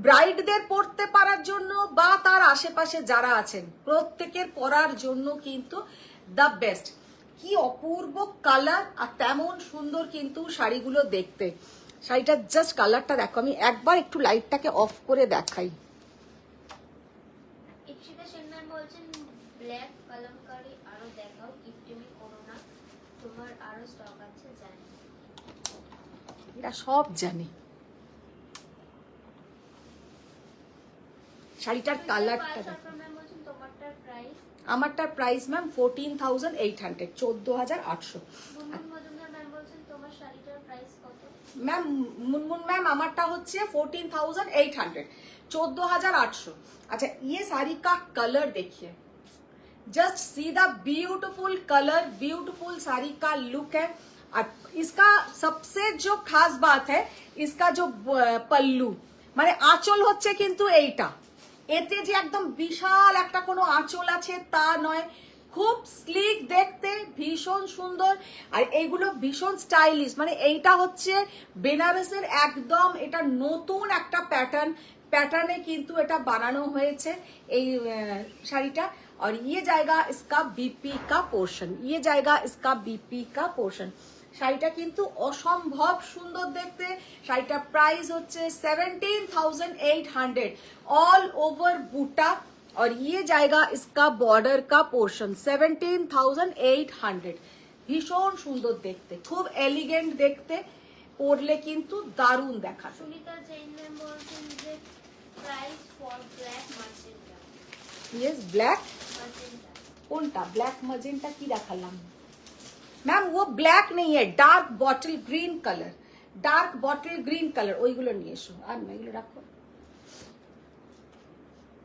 ব্রাইডদের পরতে পারার জন্য বা তার আশেপাশে যারা আছেন প্রত্যেকের পরার জন্য কিন্তু দ্য বেস্ট। কি অপূর্ব কালার, আর তেমন সুন্দর কিন্তু শাড়িগুলো দেখতে। শাড়িটার জাস্ট কালারটা দেখো। আমি একবার একটু লাইটটাকে অফ করে দেখাই। ইপসিতা সেন ম্যাম বলছেন ব্ল্যাক কলমকারি আরো দেখাও, গিফটেমি করো না, তোমার আরো স্টক আছে জানি। এরা সব জানে। শাড়িটার কালারটা দেখো। ম্যাম বলছেন তোমারটার প্রাইস? আমারটার price ma'am 14,800, 14,800। Munmun Majumdar ma'am বলছেন তোমার শাড়িটার প্রাইস কত? ম্যাম মুনমুন ম্যাম আমারটা হচ্ছে 14,800, 14,800। अच्छा, ये साड़ी का कलर देखिए, just see the beautiful colour, beautiful sari का लुक है। और इसका सबसे जो खास बात है इसका जो पल्लू, মানে আঁচল হচ্ছে কিন্তু এইটা। এতে যে একদম বিশাল একটা কোনো আঁচল আছে তা নয়, খুব স্লিক দেখতে, ভীষণ সুন্দর। আর এইগুলো ভীষণ স্টাইলিশ, মানে এইটা হচ্ছে বেনারসের একদম এটা নতুন একটা প্যাটার্নে কিন্তু এটা বানানো হয়েছে এই শাড়িটা। और ये जाएगा इसका बीपी का पोर्शन, ये जाएगा इसका बीपी का पोर्शन। শাড়িটা কিন্তু অসম্ভব সুন্দর দেখতে। শাড়িটার প্রাইস হচ্ছে 17,800, ऑल ओवर बूटा। और ये जाएगा इसका बॉर्डर का पोर्शन, 17,800। ভীষণ সুন্দর দেখতে, খুব এলিগেন্ট দেখতে, পরলে কিন্তু দারুণ দেখা। সুনিতা জৈন ম্যাম বলছেন যে price for black magenta. Yes black Magenta. কোনটা ব্ল্যাক मजेंटा কি দেখালাম मैम वो ब्लैक नहीं है dark bottle green colour dark bottle green colour ওইগুলো নিয়ে এসো আর না এগুলো রাখো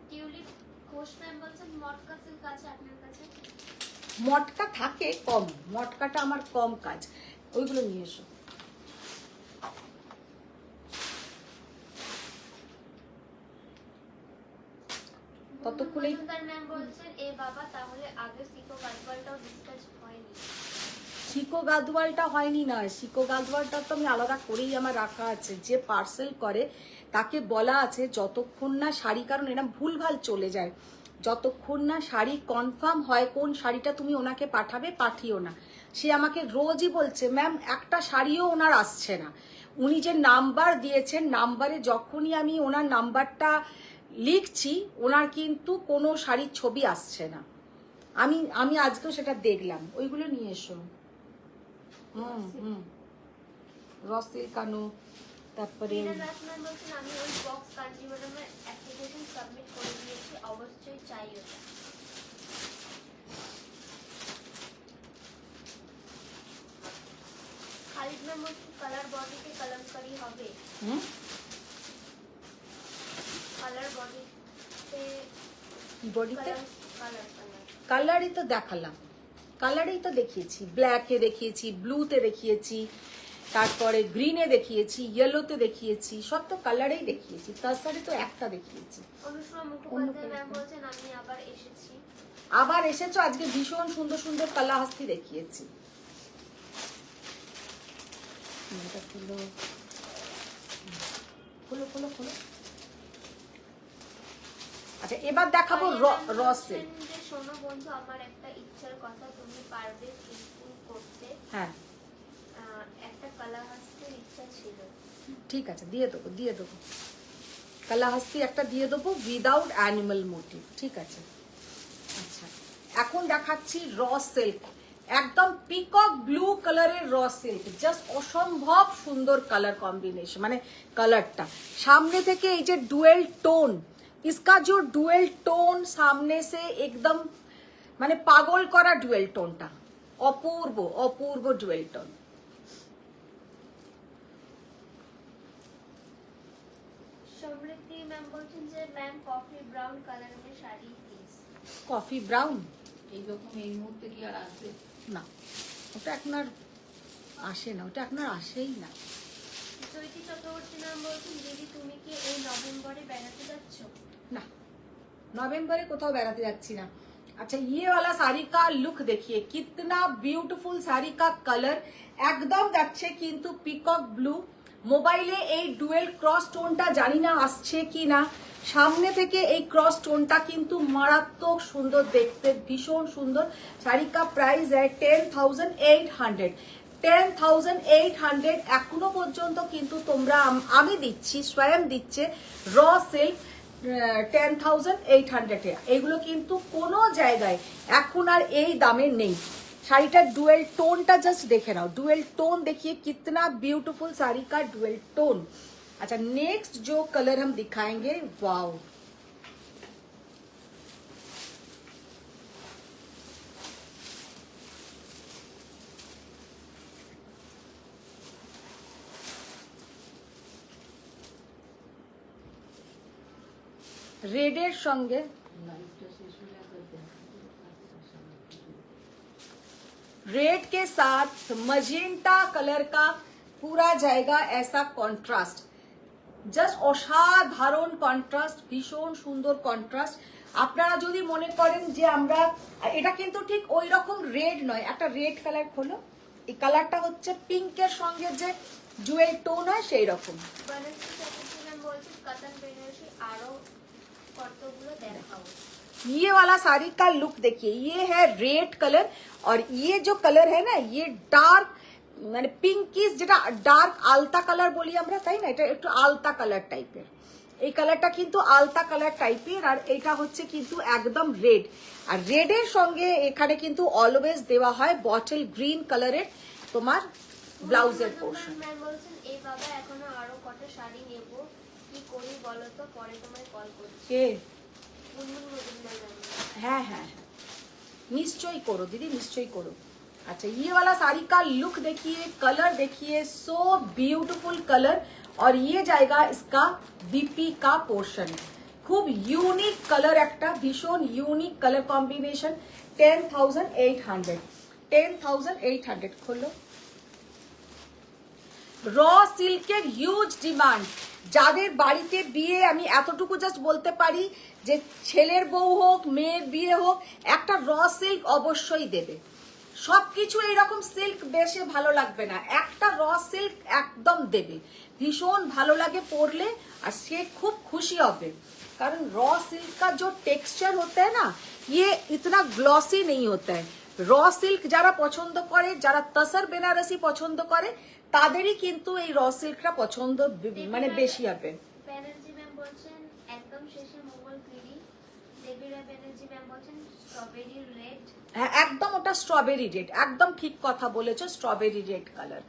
টিউলিপ ঘোষ ম্যাম বলছেন মটকা সিল্ক আছে আপনার কাছে? মটকা থাকে কম মটকাটা আমার কম কাজ ওইগুলো নিয়ে এসো ততক্ষণে মজুমদার ম্যাম বলছেন এ বাবা তাহলে আগে সিকো গাজওয়ালটাও ডিসকাস হয়নি। শিকো গাদওয়ালটা হয়নি না শিকো গাদওয়ালটা তো আমি আলাদা করেই আমার রাখা আছে যে পার্সেল করে তাকে বলা আছে যতক্ষণ না শাড়ি কারণ এরা ভুলভাল চলে যায় যতক্ষণ না শাড়ি কনফার্ম হয় কোন শাড়িটা তুমি ওনাকে পাঠাবে পাঠিও না সে আমাকে রোজই বলছে ম্যাম একটা শাড়িও ওনার আসছে না উনি যে নাম্বার দিয়েছেন নাম্বারে যখনই আমি ওনার নাম্বারটা লিখছি ওনার কিন্তু কোনো শাড়ির ছবি আসছে না আমি আমি আজকেও সেটা দেখলাম ওইগুলো নিয়ে এসো রসিল কানো তারপরে রাজ ম্যাম বলছেন আমি ওই বক্স কাঞ্জিভারমের অ্যাপ্লিকেশন সাবমিট করে দিয়েছি অবশ্যই চাই ওটা। খালিদ ম্যাম বলছেন কালার বডিতে কলমকারি হবে কালার বডিতে বডিতে কালার কালারই তো দেখালাম কালারেই তো দেখিয়েছি ব্ল্যাকে দেখিয়েছি ব্লুতে দেখিয়েছি তারপরে গ্রিনে দেখিয়েছি ইয়েলোতে দেখিয়েছি সব তো কালারেই দেখিয়েছি তাছাড়া তো একটা দেখিয়েছি অনুষ্মা মুখোপাধ্যায় ম্যাম বলছেন আমি আবার এসেছি। আবার এসেছো আজকে ভীষণ সুন্দর সুন্দর কালাহাস্তি দেখিয়েছি এটা খুলো খুলো খুলো খুলো আচ্ছা এবার দেখাবো রসে যে শোনো বন্ধু আমার একটা ইচ্ছার কথা তুমি পারবে সিম্পল করতে হ্যাঁ একটা কালাহাস্তির ইচ্ছা ছিল। ঠিক আছে দিয়ে দেবো কালাহাস্তি একটা দিয়ে দেবো উইদাউট অ্যানিমাল মোটিভ ঠিক আছে আচ্ছা এখন দেখাচ্ছি র সিল্ক একদম পিকক ব্লু কালারের র সিল্ক জাস্ট অসম্ভব সুন্দর কালার কম্বিনেশন মানে কালারটা সামনে থেকে এই যে ডুয়েল টোন इसका जो डुएल टोन सामने से एकदम माने पागल करा डुएल टोनटा अपूर्व अपूर्व डुएल टोन সমৃদ্ধি ম্যাম বলছেন যে ম্যাম কফি ব্রাউন কালারের শাড়ি প্লিজ। কফি ব্রাউন এইরকম এই মুহূর্তে কি আর আসবে না ওটা এখন আর আসে না ওটা এখন আর আসেই না চৈতি চক্রবর্তী ম্যাম বলছেন দিদি তুমি কি এই নভেম্বরে বেড়াতে যাচ্ছ? ना नवंबर कोথাও বেড়াতে যাচ্ছি না अच्छा ये वाला साड़ी का लुक देखिए कितना ब्यूटीफुल साड़ी का कलर एकदम যাচ্ছে কিন্তু পিকক ব্লু মোবাইলে এই ডুয়েল ক্রস টোনটা জানি না আসছে কি না সামনে থেকে এই ক্রস টোনটা কিন্তু মারাত্মক সুন্দর দেখতে ভীষণ সুন্দর শাড়ি का प्राइस है 10,800 10,800 এখনো পর্যন্ত কিন্তু তোমরা আমি দিচ্ছি স্বয়ং দিচ্ছে র সিল্ক 10,800 এগুলো কিন্তু কোনো জায়গায় এখন আর এই দামে নেই শাড়িটার ডুয়েল टोनটা জাস্ট দেখে নাও डुएल टोन देखिए कितना ब्यूटीफुल साड़ी का डुएल टोन अच्छा नेक्स्ट जो कलर हम दिखाएंगे वाओ रेडের সঙ্গে रेड के साथ मजेंटा कलर का पूरा जाएगा ऐसा कॉन्ट्रास्ट জাস্ট অসাধারণ কন্ট্রাস্ট ভীষণ সুন্দর কন্ট্রাস্ট আপনারা যদি মনে করেন যে আমরা এটা কিন্তু ঠিক ওই রকম রেড নয় একটা রেড কালার খোলো এই কালারটা হচ্ছে পিঙ্কের সঙ্গে যে জুয়েল টোন হয় সেই রকম বানারসি চক্রবর্তী ম্যাম বলছেন কটন বেনারসি আরো কতগুলো দেখাও। ये वाला साड़ी का लुक देखिए ये है रेड कलर और ये जो कलर है ना ये डार्क মানে পিঙ্কিশ যেটা ডার্ক আলতা কালার বলি আমরা তাই না এটা একটু আলতা কালার টাইপের এই কালারটা কিন্তু আলতা কালার টাইপের আর এটা হচ্ছে কিন্তু একদম রেড আর রেডের সঙ্গে এখানে কিন্তু অলওয়েজ দেওয়া হয় বটল গ্রিন কালারের তোমার ব্লাউজের পোর্শন ম্যাম বলছেন এই বাবা এখনো আরো কত শাড়ি নেব কি করি বলো তো, পরে তোমায় কল করছি। কে? মুনমুন মজুমদার ম্যাম। হ্যাঁ হ্যাঁ হ্যাঁ, निश्चय करो दीदी, निश्चय करो। अच्छा, ये वाला साड़ी का लुक देखिए, कलर देखिए, सो ब्यूटीफुल कलर। और ये जाएगा इसका बीपी का पोर्शन। खूब यूनिक कलर, একটা ভীষণ ইউনিক কালার কম্বিনেশন। 10,800, 10,800। খোলো। র সিল্কের হিউজ ডিমান্ড। যাদের বাড়িতে বিয়ে, আমি এতটুকু জাস্ট বলতে পারি যে ছেলের বউ হোক, মেয়ের বিয়ে হোক, একটা র সিল্ক অবশ্যই দেবে। সবকিছু এইরকম সিল্ক বেশি ভালো লাগবে না, একটা র সিল্ক একদম দেবে। ভীষণ ভালো লাগে পরলে, আর সে খুব খুশি হবে। कारण रॉ सिल्क का जो टेक्सचर होता है ना, ये इतना ग्लॉसी नहीं होता है। র সিল্ক যারা পছন্দ করে, যারা তসর বেনারসি পছন্দ করে, তাদেরই কিন্তু এই র সিল্কটা পছন্দ মানে বেশি হবে। ব্যানার্জি ম্যাম বলছেন একদম শেষে মোগল ক্রিরি। দেবীরা ব্যানার্জি ম্যাম বলছেন স্ট্রবেরি রেড। হ্যাঁ, একদম ওটা स्ट्रॉबेरी रेड, एकदम ठीक কথা বলেছো, स्ट्रॉबेरी रेड कलर।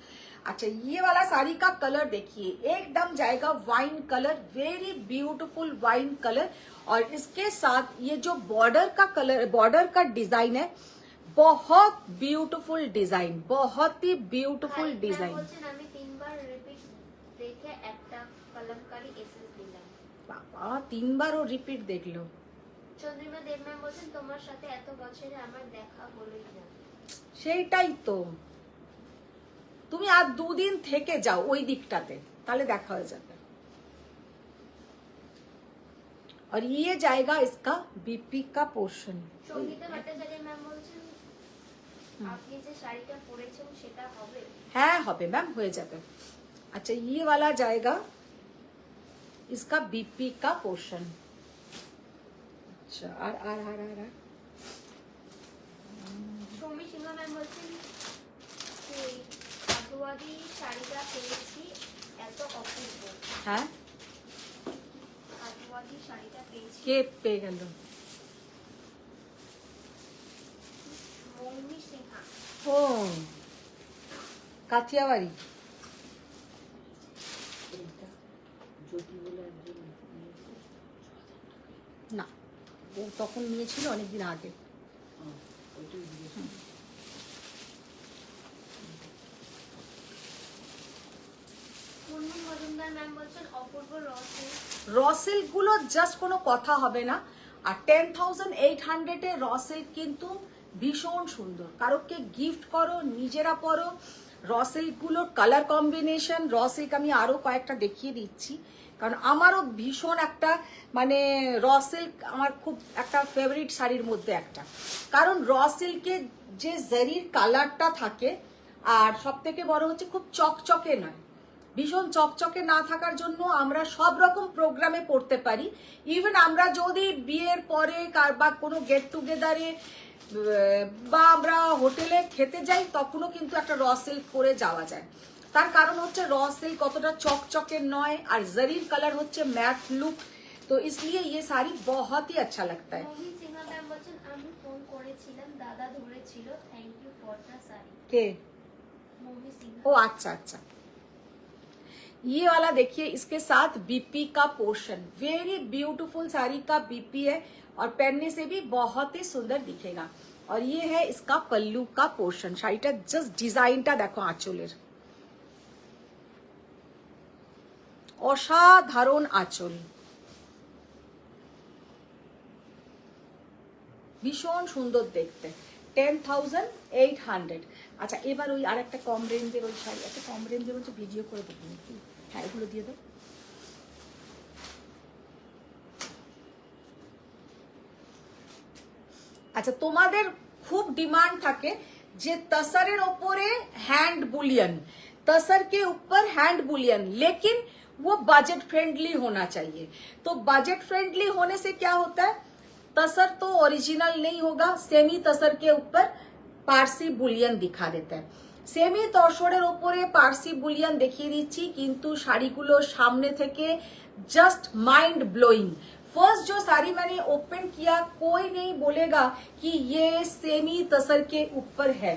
अच्छा, ये वाला साड़ी का कलर देखिए, एकदम जाएगा wine colour, very beautiful wine colour. और इसके साथ ये जो बॉर्डर का कलर, बॉर्डर का डिजाइन है, बहुत ब्यूटीफुल डिजाइन, बहुत ही ब्यूटीफुल डिजाइन। বলছেন আমি তিনবার রিপিট দেখে একটা কলমকারী এসএস দিলাম। বাবা, তিনবারও রিপিট দেখলো। চন্দ্রিমা দেব ম্যাম বলছেন তোমার সাথে এত বছরে আমার দেখা হলোই না। সেইটাই তো, তুমি আর দুদিন থেকে যাও ওই দিকটাতে, তাহলে দেখা হয়ে যাবে। और ये जाएगा इसका बीपी का पोर्शन। সঙ্গীতা ভট্টাচার্য ম্যাম বলছেন আপনি যে শাড়িটা পরেছেন সেটা হবে। হ্যাঁ হবে ম্যাম, হয়ে যাবে। अच्छा, ये वाला जाएगा इसका बीपी का पोर्शन। अच्छा, আর সৌমি সিংহ ম্যাম বলছেন যে আদুয়াদি শাড়িটা পেয়েছি এত অপূর্ব। হ্যাঁ, আদুয়াদি শাড়িটা পেয়েছি। কে পেয়ে গেল? মৌমি সিনহা। ও, কাথিয়াবাড়ি। না, ও তখন নিয়েছিল অনেকদিন আগে। মুনমুন মজুমদার ম্যাম বলছেন অপূর্ব রসে। র সিল্ক গুলো জাস্ট কোনো কথা হবে না। আর 10,800 এ র সিল্ক কিন্তু ভীষণ সুন্দর। কারোকে গিফট করো, নিজেরা পরো। র সিল্ক গুলোর কালার কম্বিনেশন, র সিল্ক আমি আরো কয়েকটা দেখিয়ে দিচ্ছি, কারণ আমারও ভীষণ একটা মানে র সিল্ক আমার খুব একটা ফেভারিট শাড়ির মধ্যে একটা। কারণ র সিল্কে যে জারির কালারটা থাকে, আর সব থেকে বড় হচ্ছে খুব চকচকে নয়, ভীষণ চকচকে না থাকার জন্য আমরা সব রকম প্রোগ্রামে পড়তে পারি। ইভেন আমরা যদি বিয়ের পরে বা কোনো গেট টুগেদারে বা আমরা হোটেলে খেতে যাই, তখনও কিন্তু একটা র সিল্ক পরে যাওয়া যায়। তার কারণ হচ্ছে র সিল্ক কতটা চকচকে নয়, আর জারির কালার হচ্ছে ম্যাট লুক, তো इसलिए ये साड़ी बहुत ही अच्छा लगता है। মৌমি সিনহা ম্যাম বলছেন আমি ফোন করেছিলাম, দাদা ধরেছিল, thank you for the sari. के মৌমি সিনহা। ओ अच्छा अच्छा, ये वाला देखिए, इसके साथ बीपी का पोर्शन, वेरी ब्यूटीफुल साड़ी का बीपी है, और पहनने से भी बहुत ही सुंदर दिखेगा। और ये है इसका पल्लू का पोर्शन। শাড়িটা জাস্ট ডিজাইনটা দেখো, আঁচলের অসাধারণ আঁচল, ভীষণ সুন্দর দেখতে। 10,800। আচ্ছা, এবার ওই আর একটা কম রেঞ্জের ওই শাড়ি, একটা কম রেঞ্জের হচ্ছে, ভিডিও করে দেবো নাকি? হ্যাঁ, এগুলো দিয়ে দাও। আচ্ছা, তোমাদের খুব ডিমান্ড থাকে যে तसरेर ওপরে हैंड बुलियन, तसर के ऊपर हैंड बुलियन, लेकिन वो बजट फ्रेंडली होना चाहिए। तो बजट फ्रेंडली होने से क्या होता है, तसर तो ओरिजिनल नहीं होगा, सेमी तसर के ऊपर पारसी बुलियन दिखा देता है। সেমি তসরের ওপরে পার্সি বুলিয়ান দেখিয়ে দিচ্ছি, কিন্তু শাড়িগুলো সামনে থেকে জাস্ট মাইন্ড ব্লোইং। फर्स्ट जो साड़ी मैंने ओपन किया, कोई नहीं बोलेगा कि ये सेमी तसर के ऊपर है।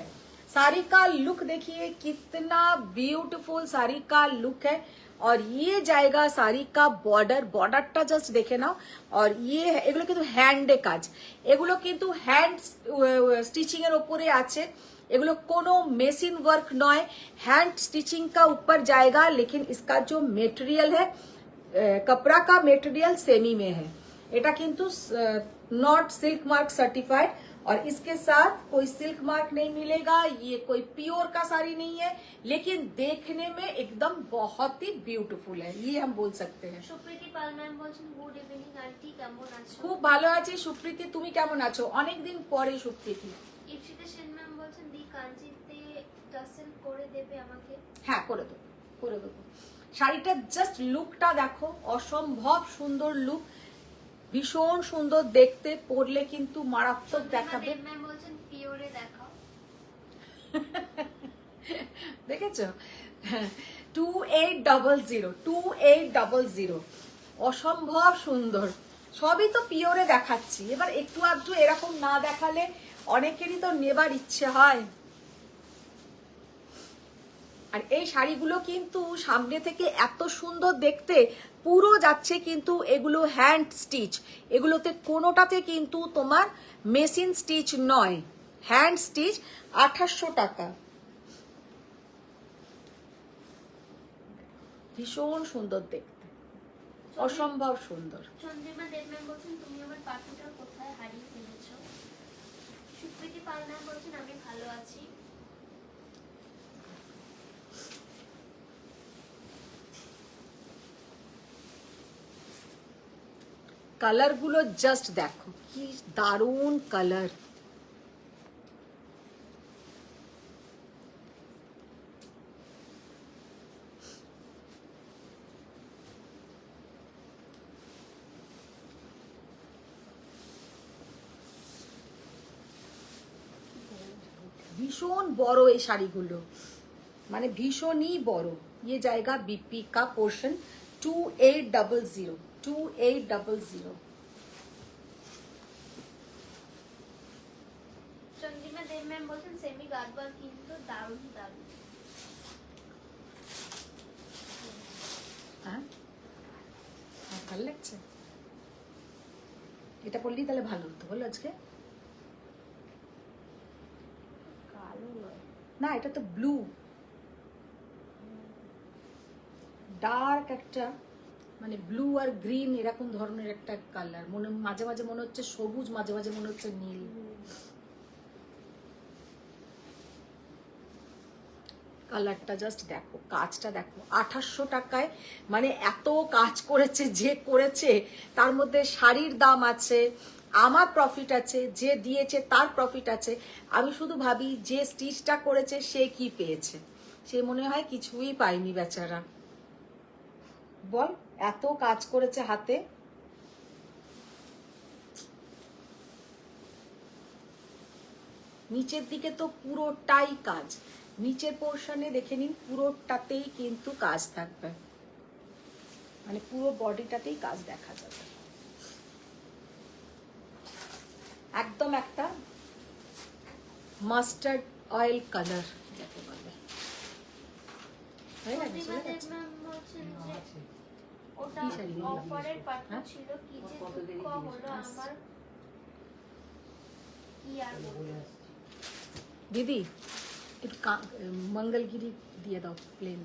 साड़ी का लुक देखिए, कितना ब्यूटीफुल साड़ी का लुक है। और ये जाएगा साड़ी का बॉर्डरটা জাস্ট দেখে নাও। और ये এগুলো কিন্তু হ্যান্ডে কাজ, এগুলো কিন্তু হ্যান্ড স্টিচিং এর উপরে আছে, এগুলো কোনো মেশিন वर्क নয়, हैंड स्टिचिंग का ऊपर जाएगा। लेकिन इसका जो मटेरियल है कपड़ा का मटेरियल सेमी में है, এটা কিন্তু नॉट सिल्क मार्क सर्टिफाइड, और इसके साथ कोई सिल्क मार्क नहीं मिलेगा। ये कोई प्योर का साड़ी नहीं है, लेकिन देखने में एकदम बहुत ही ब्यूटीफुल है, ये हम बोल सकते हैं। সুপ্রীতি পাল ম্যাম বলছেন গুড ইভিনিং আন্টি, কেমন আছো? খুব ভালো আছি সুপ্রীতি, তুমি কেমন আছো? অনেকদিন পরে সুপ্রীতি। ইপসিতা সেন ম্যাম বলছেন দি কাঞ্চিতে টাসেল করে দেবে আমাকে। হ্যাঁ করে দেবো, করে দেবো। শাড়িটার জাস্ট লুকটা দেখো, অসম্ভব সুন্দর লুক, ভীষণ সুন্দর দেখতে, পরলে কিন্তু মারাত্মক দেখাবে। ম্যাম বলছেন পিওরে দেখাও। দেখেছো 2800 অসম্ভব সুন্দর, সবই তো পিওরে দেখাচ্ছি। এবার একটু আধটু এরকম না দেখালে অনেকেরই তো নেবার ইচ্ছে হয়। আর এই শাড়িগুলো কিন্তু সামনে থেকে এত সুন্দর দেখতে, পুরো যাচ্ছে কিন্তু এগুলো হ্যান্ড স্টিচ, এগুলোতে কোনোটাতে কিন্তু তোমার মেশিন স্টিচ নয়, হ্যান্ড স্টিচ। 2800 টাকা, ভীষণ সুন্দর দেখতে, অসম্ভব সুন্দর। চন্দ্রিমা দেব ম্যাম বলছেন তুমি আমার পাটুটা কোথায় হারিয়ে ফেলেছো? সুপ্রীতি পাল ম্যাম বলছেন আমি ভালো আছি। কালার গুলো জাস্ট দেখো, কি দারুণ কালার। ভীষণ বড় এই শাড়িগুলো, মানে ভীষণই বড়। ये जाएगा बीपी का पोर्शन 2800। চন্দ্রিমা দেব ম্যাম বলছেন সেমি গার্বার কিন্তু দারুণ দারুণ। হ্যাঁ ভালো লাগছে, এটা পরলেই তাহলে ভালো হতো বলো আজকে। কালো নয় না, এটা তো ব্লু, ডার্ক একটা, মানে ব্লু আর গ্রিন এরকম ধরনের একটা কালার। মনে মাঝে মাঝে মনে হচ্ছে সবুজ, মাঝে মাঝে মনে হচ্ছে নীল। কালারটা জাস্ট দেখো, কাজটা দেখো। 2800 টাকায় মানে এত কাজ করেছে যে করেছে, তার মধ্যে শাড়ির দাম আছে, আমার প্রফিট আছে, যে দিয়েছে তার প্রফিট আছে। আমি শুধু ভাবি যে স্টিচটা করেছে সে কি পেয়েছে, সে মনে হয় কিছুই পায়নি বেচারা। বল, এত কাজ করেছে হাতে। নিচের দিকে তো পুরোটাই কাজ, নিচের পোর্শনে দেখে নিন, পুরোটাতেই কিন্তু কাজ থাকবে, মানে পুরো বডিটাতেই কাজ দেখা যাবে। একদম একটা মাস্টার্ড অয়েল কালার যাকে বলে। চন্দ্রিমা দেব ম্যাম বলছেন যে ওটা অফারের পাটু ছিল, কি যে দুঃখ হলো আমার, কি আর বলবো। দিদি একটু মঙ্গলগিরি দিয়ে দাও প্লেন।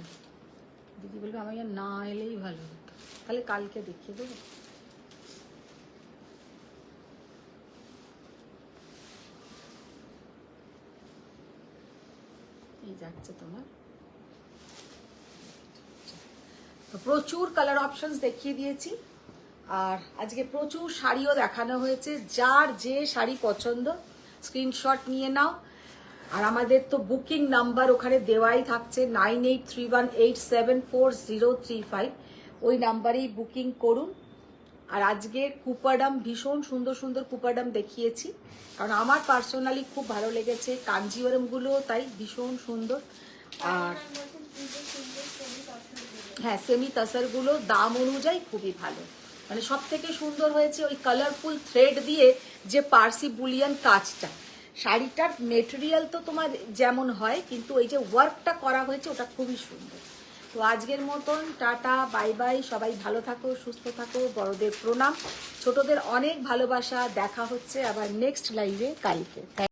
দিদি বলবে আমার না এলেই ভালো হতো, তাহলে কালকে দেখিয়ে দেবো। এই যাচ্ছে তোমার। তো প্রচুর কালার অপশনস দেখিয়ে দিয়েছি, আর আজকে প্রচুর শাড়িও দেখানো হয়েছে। যার যে শাড়ি পছন্দ স্ক্রিনশট নিয়ে নাও, আর আমাদের তো বুকিং নাম্বার ওখানে দেওয়াই থাকছে 9831874035, ওই নাম্বারেই বুকিং করুন। আর আজকে কুপাডাম ভীষণ সুন্দর সুন্দর কুপাডাম দেখিয়েছি, কারণ আমার পার্সোনালি খুব ভালো লেগেছে। কাঞ্জিওরমগুলো তাই ভীষণ সুন্দর। আর হ্যাঁ, সেমি তাসারগুলো দাম অনুযায়ী খুবই ভালো, মানে সব থেকে সুন্দর হয়েছে ওই কালারফুল থ্রেড দিয়ে যে পার্সি বুলিয়ান কাজটা। শাড়িটার মেটেরিয়াল তো তোমার যেমন হয়, কিন্তু ওই যে ওয়ার্কটা করা হয়েছে ওটা খুবই সুন্দর। তো আজকের মতন টাটা, বাই বাই, সবাই ভালো থাকো, সুস্থ থাকো, বড়দের প্রণাম, ছোটদের অনেক ভালোবাসা। দেখা হচ্ছে আবার নেক্সট লাইভে কালকে।